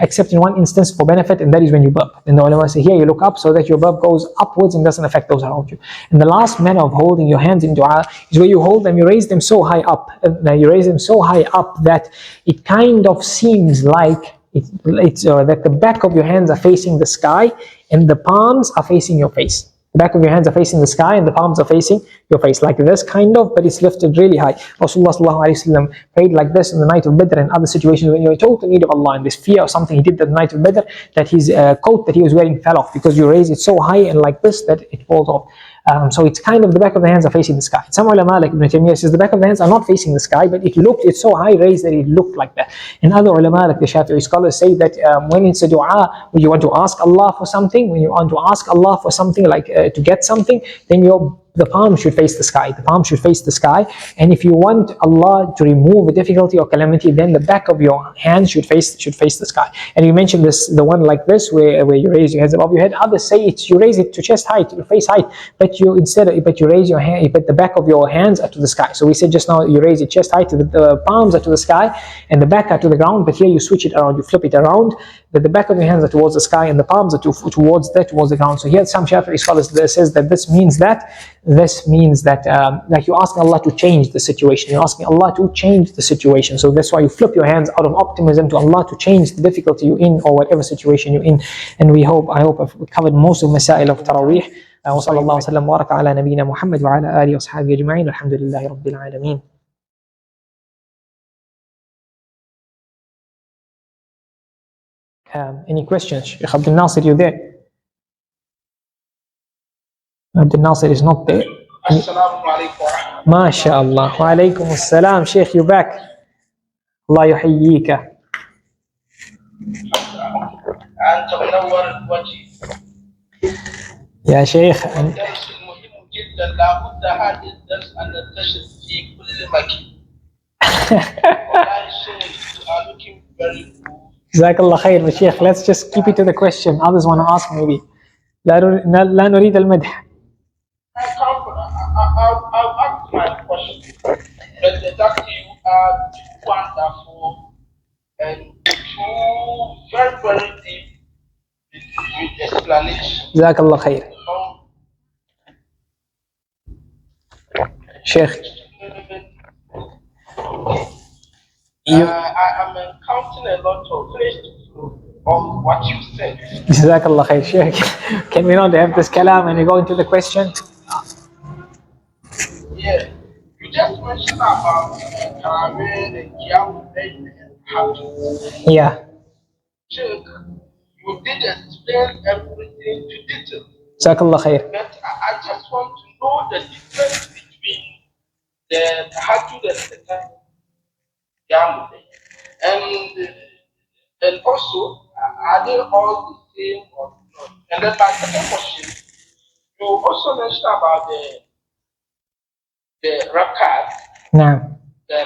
except in one instance for benefit, and that is when you burp. And the ulama say here you look up so that your burp goes upwards and doesn't affect those around you. And the last manner of holding your hands in dua is where you hold them, you raise them so high up, that it kind of seems like that the back of your hands are facing the sky and the palms are facing your face. The back of your hands are facing the sky and the palms are facing your face, like this kind of, but it's lifted really high. Rasulullah ﷺ prayed like this in the night of Badr and other situations when you're in total need of Allah and this fear of something. He did that the night of Badr, that his coat that he was wearing fell off because you raise it so high and like this that it falls off. So it's kind of the back of the hands are facing the sky. Some ulama like Ibn Taymiyyah says the back of the hands are not facing the sky, but it's so high raised that it looked like that. And other ulama like the Shafi'i scholars say that when it's a dua, when you want to ask Allah for something, like to get something, then the palm should face the sky. The palm should face the sky. And if you want Allah to remove a difficulty or calamity, then the back of your hands should face the sky. And you mentioned the one like this, where you raise your hands above your head. Others say you raise it to chest height, to face height, but you raise your hand, but the back of your hands are to the sky. So we said just now you raise it chest height, the palms are to the sky, and the back are to the ground. But here you switch it around, you flip it around, that the back of your hands are towards the sky and the palms are towards the ground. So here some Shafi'i scholars says that this means that like you're asking Allah to change the situation. You're asking Allah to change the situation. So that's why you flip your hands out of optimism to Allah to change the difficulty you're in or whatever situation you're in. And I hope I've covered most of Masaa'il of Taraweeh. وصلى الله وسلم وبارك على نبينا محمد وعلى آله وصحبه أجمعين الحمد لله رب العالمين. Any questions? Sheikh Abdul Nasir, you there? Abdul Nasir is not there. Assalamu alaikum. MashaAllah. Wa alaikum assalam. Sheikh, you back. Allah yuhayyika. أنت منور وجهي. يا شيخ. الدرس المهم جدا لابد هذا الدرس أن ننتشر في كل مكان. والله الشيخ are looking very good. جزاك الله خير شيخ. Let's just keep it to the question. Others want to ask maybe. لا نريد المدح. I'll ask my question. But Dr. You are wonderful and two very, very deep with explanation. جزاك الله خير. Sheikh. I am encountering a lot of on what you said. جزاك الله خير Sheikh. Can we not have this kalam and we go into the question? Yeah, you just mentioned about Taraweeh and qiyaamul and Tahajjud. Yeah. Sheikh, you did explain everything to detail. جزاك الله خير. But I just want to know the difference between the Tahajjud and the qiyaamul. And also, are they all the same or not? And then my second question, you also mentioned about the rakaat. نعم. The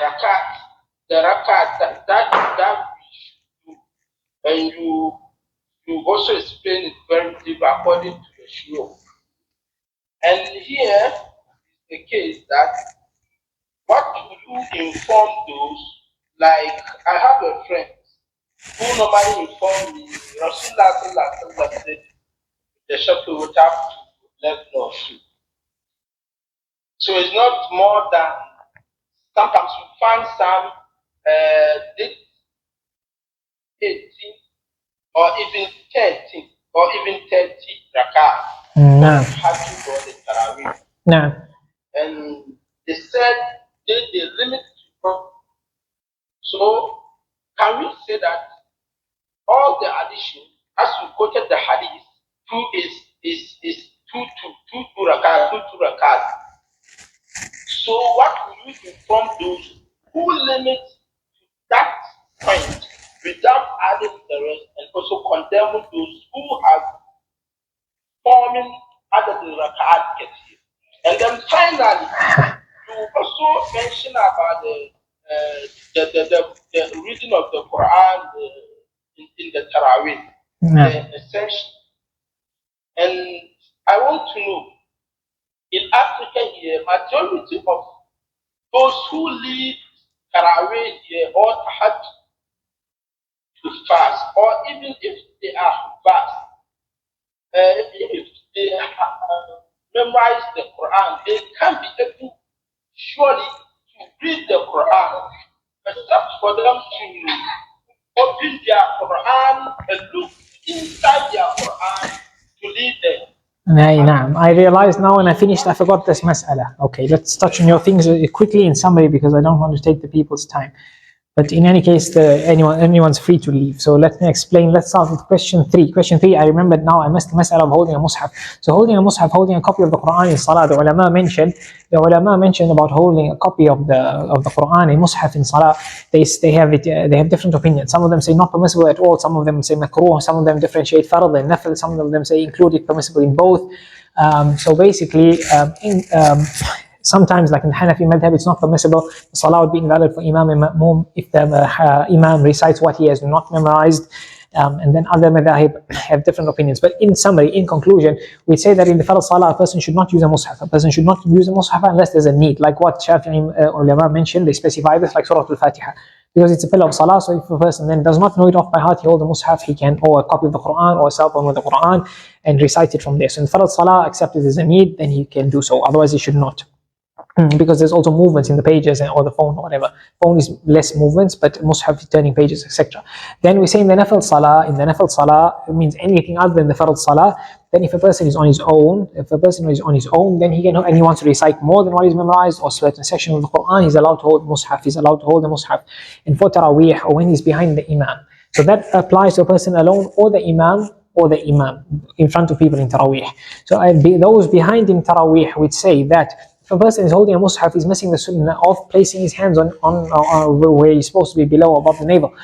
rakaat that we should do, and you also explain it very deep according to the shuyukh. And here is the case that what do you inform those? Like I have a friend who normally informed me Rasulullah said the shepherd would have to let no sheep. So it's not more than sometimes you find some did 18 or even 13 or even 30 rak'ah. No. Have to go the tarawee. No. And they said they limit to. So can we say that all the addition, as we quoted the hadith, two is two rakat. So what will you inform those who limit that point without adding the rest, and also condemning those who have forming other the rakaat here. And then finally, you also mention about the reading of the Qur'an in the Taraweeh, the essential. And I want to know, in Africa here, majority of those who lead Taraweeh here or Tahajjud to fast, or even if they are fast, if they memorize the Quran, they can be able surely to read the Quran, except for them to open their Quran and look inside their Quran to read them. I realized now when I finished I forgot this mas'ala. Okay, let's touch on your things quickly in summary because I don't want to take the people's time. But in any case, anyone's free to leave. So let me explain. Let's start with question 3. Question 3, I remembered now, I missed the mas'ala of holding a mushaf. So holding a mushaf, holding a copy of the Qur'an in Salah, the ulama mentioned about holding a copy of the Qur'an, a mushaf in Salah. They have different opinions. Some of them say not permissible at all. Some of them say makruh. Some of them differentiate farad and nafil. Some of them say include it permissible in both. So basically, sometimes, like in the Hanafi madhab, it's not permissible. The salah would be invalid for imam and ma'moom if the imam recites what he has not memorized. And then other madhahib have different opinions. But in summary, in conclusion, we say that in the farad salah, a person should not use a mushaf. A person should not use a mushaf unless there's a need. Like what Shafi'i ulama mentioned, they specify this like Surah Al-Fatiha. Because it's a pillar of salah, so if a person then does not know it off by heart, he holds a mushaf, he can, or a copy of the Qur'an, or a cell phone with the Qur'an, and recite it from there. So in farad salah, except if there's a need, then he can do so. Otherwise, he should not. Because there's also movements in the pages or the phone or whatever. Phone is less movements, but mushaf turning pages, etc. Then we say in the nafil salah, it means anything other than the farad salah. Then if a person is on his own, then he can, and he wants to recite more than what is memorized or certain section of the Quran, he's allowed to hold mushaf. He's allowed to hold the mushaf. And for tarawih, or when he's behind the imam. So that applies to a person alone or the imam in front of people in tarawih. So those behind in tarawih would say that if a person is holding a mushaf, he's missing the sunnah of placing his hands on where he's supposed to be below, above the navel.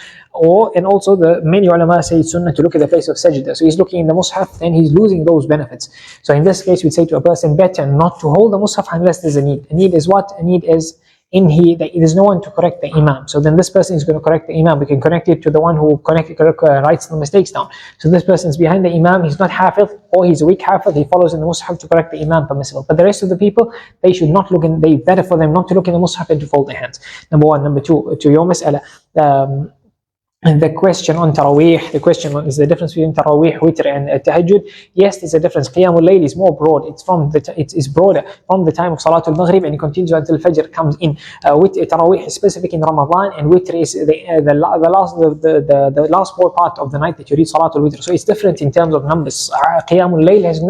And also the many ulama say it's sunnah to look at the place of sajda. So he's looking in the mushaf, then he's losing those benefits. So in this case, we'd say to a person, better not to hold the mushaf unless there's a need. A need is what? A need is there's no one to correct the imam. So then this person is going to correct the imam. We can connect it to the one who writes the mistakes down. So this person is behind the imam, he's not hafiz, or he's a weak hafiz, he follows in the mushaf to correct the imam, permissible. But the rest of the people, they should not look in, better for them not to look in the mushaf and to fold their hands. Number one. Number two, to your mas'ala, and the question on Taraweeh, the question is the difference between Taraweeh, witr, and Tahajjud. Yes, there's a difference. Qiyaamul layl is more broad. It's broader from the time of Salatul Maghrib and it continues until Fajr comes in. Taraweeh is specific in Ramadan, and witr is the last four part of the night that you read Salatul Witr. So it's different in terms of numbers. Qiyamul layl has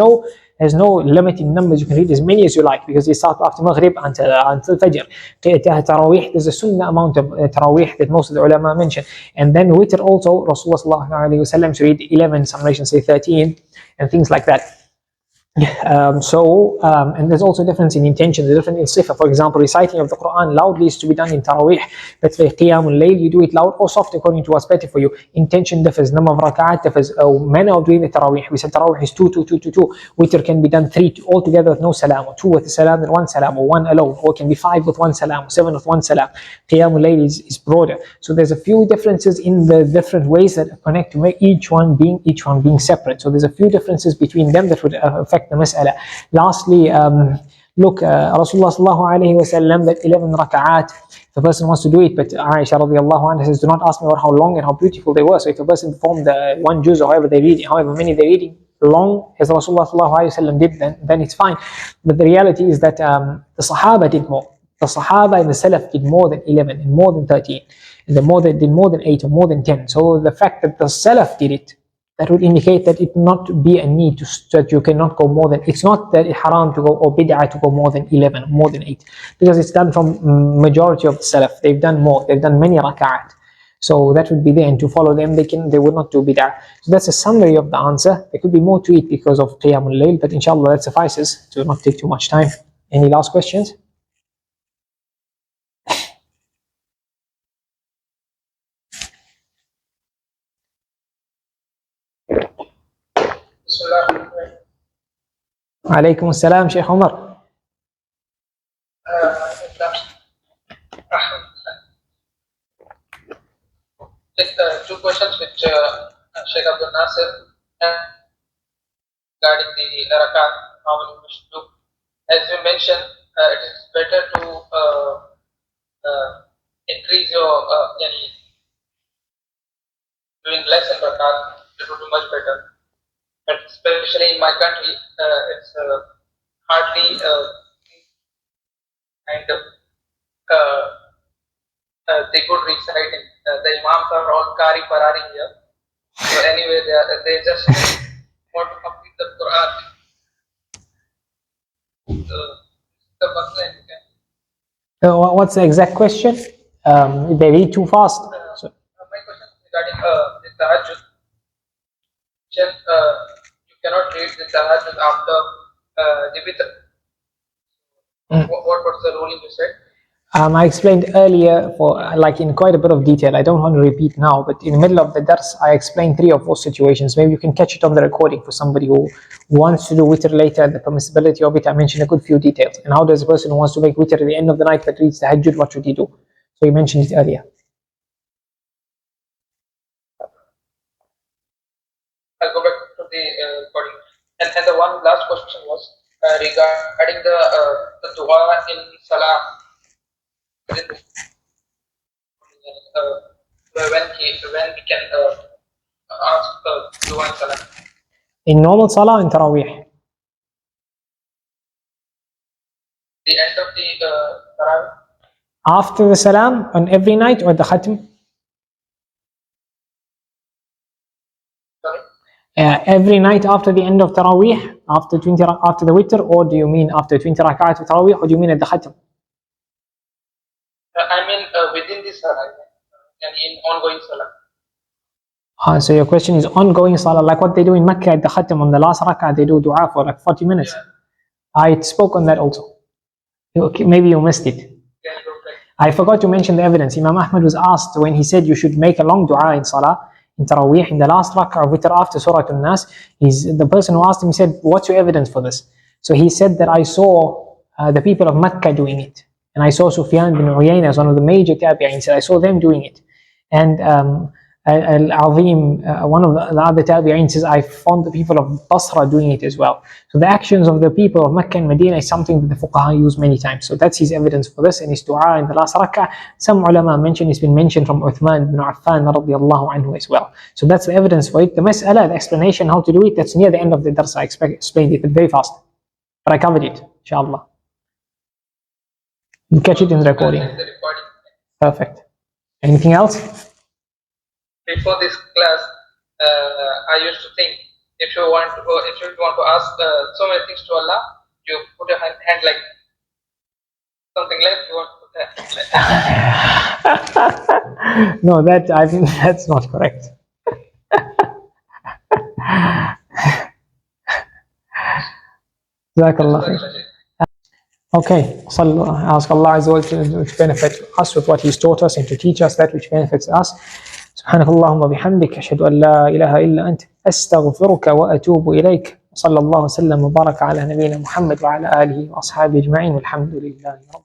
no limit in numbers. You can read as many as you like because they start after Maghrib until Fajr. Taraweeh, there's a sunnah amount of Taraweeh that most of the ulama mention. And then witr also, Rasulullah عليه وسلم to read 11, some narrations say 13, and things like that. And there's also a difference in intention, there's a difference in sifa. For example, reciting of the Quran loudly is to be done in Taraweeh. Let's say Qiyamul Layl, you do it loud or soft according to what's better for you. Intention differs, number of rakaat differs, manner of doing the Taraweeh. We said Taraweeh is 2, 2, 2, 2, 2. Witr can be done 3 altogether with no salam, or 2 with a salam and 1 salam, or 1 alone, or it can be 5 with 1 salam, or 7 with 1 salam. Qiyamul Layl is broader. So there's a few differences in the different ways that connect to make each one being separate. So there's a few differences between them that would affect the mas'ala. Lastly, Rasulullah sallallahu alayhi wa sallam, that 11 rakaat, if a person wants to do it, but Aisha radiallahu anha says, do not ask me about how long and how beautiful they were. So if a person performed the one juz or however many they're reading, long as Rasulullah sallallahu alayhi wa sallam did, then it's fine. But the reality is that the Sahaba did more. The Sahaba and the Salaf did more than 11 and more than 13. And they did more than 8 or more than 10. So the fact that the Salaf did it, that would indicate that it not be a need that you cannot go more than, it's not that it's haram to go or bid'ah to go more than 11, more than 8, because it's done from majority of the Salaf. They've done more, they've done many rakaat. So that would be there, and to follow them, they would not do bid'ah. So that's a summary of the answer. There could be more to it because of Qiyamul Layl, but inshallah that suffices to not take too much time. Any last questions? عليكم السلام Sheikh Umar. Just two questions which Sheikh Abdul Nasir regarding the rakaat, how many we should do. As you mentioned, it is better to increase your doing less in rakaat. It would be much better. But especially in my country, it's hardly kind of they could reciting. The imams are all Kari Parari here. So anyway, they just want to complete the Qur'an. The What's the exact question? They read too fast. My question is regarding the Tahajjud. You cannot read the Tahajjud after the witr. What was the ruling you said? I explained earlier like in quite a bit of detail. I don't want to repeat now, but in the middle of the dars, I explained 3 or 4 situations. Maybe you can catch it on the recording for somebody who wants to do witr later, the permissibility of it. I mentioned a good few details. And how does a person who wants to make witr at the end of the night but reads the Tahajjud, what should he do? So you mentioned it earlier. I'll go back to the recording. And the one last question was regarding the dua in Salaah. When we can ask dua in Salaah? In normal Salah, in Taraweeh. The end of the Taraweeh? After the Salam, on every night, or the khatam? Sorry? Every night after the end of Taraweeh, after the witr, or do you mean after 20 rakaat of Taraweeh, or do you mean at the khatam? I mean within the Salah and in ongoing Salah. So your question is ongoing Salah, like what they do in Mecca at the khatam on the last rak'ah, they do dua for like 40 minutes. Yeah. I spoke on that also. Okay, maybe you missed it. Yeah, I forgot to mention the evidence. Imam Ahmad was asked when he said you should make a long dua in Salah, in Taraweeh, in the last rak'ah of witr after Surah An-Nas. The person who asked him said, what's your evidence for this? So he said that I saw the people of Mecca doing it. And I saw Sufyan bin Uyayna as one of the major tabi'in. He said, I saw them doing it. And Al-Azim, one of the other tabi'in, says, I found the people of Basra doing it as well. So the actions of the people of Mecca and Medina is something that the fuqaha use many times. So that's his evidence for this, and his dua in the last rak'ah. Some ulama mention it's been mentioned from Uthman bin Affan radiallahu anhu as well. So that's the evidence for it. The mas'ala, the explanation how to do it, that's near the end of the dars. I explained it, but very fast. But I covered it, inshallah. You catch it in the recording. Perfect. Anything else? Before this class, I used to think if you want to ask so many things to Allah, you put your hand like something left. You want to put your hand like. No, I think that's not correct. Jazakallah. Okay, ask Allah Azza wa Jalla to benefit us with what He's taught us and to teach us that which benefits us. سبحانك اللهم وبحمدك أشهد أن لا إله إلا أنت أستغفرك وأتوب إليك صلى الله وسلم وبارك على نبينا محمد وعلى آله وأصحابه أجمعين والحمد لله رب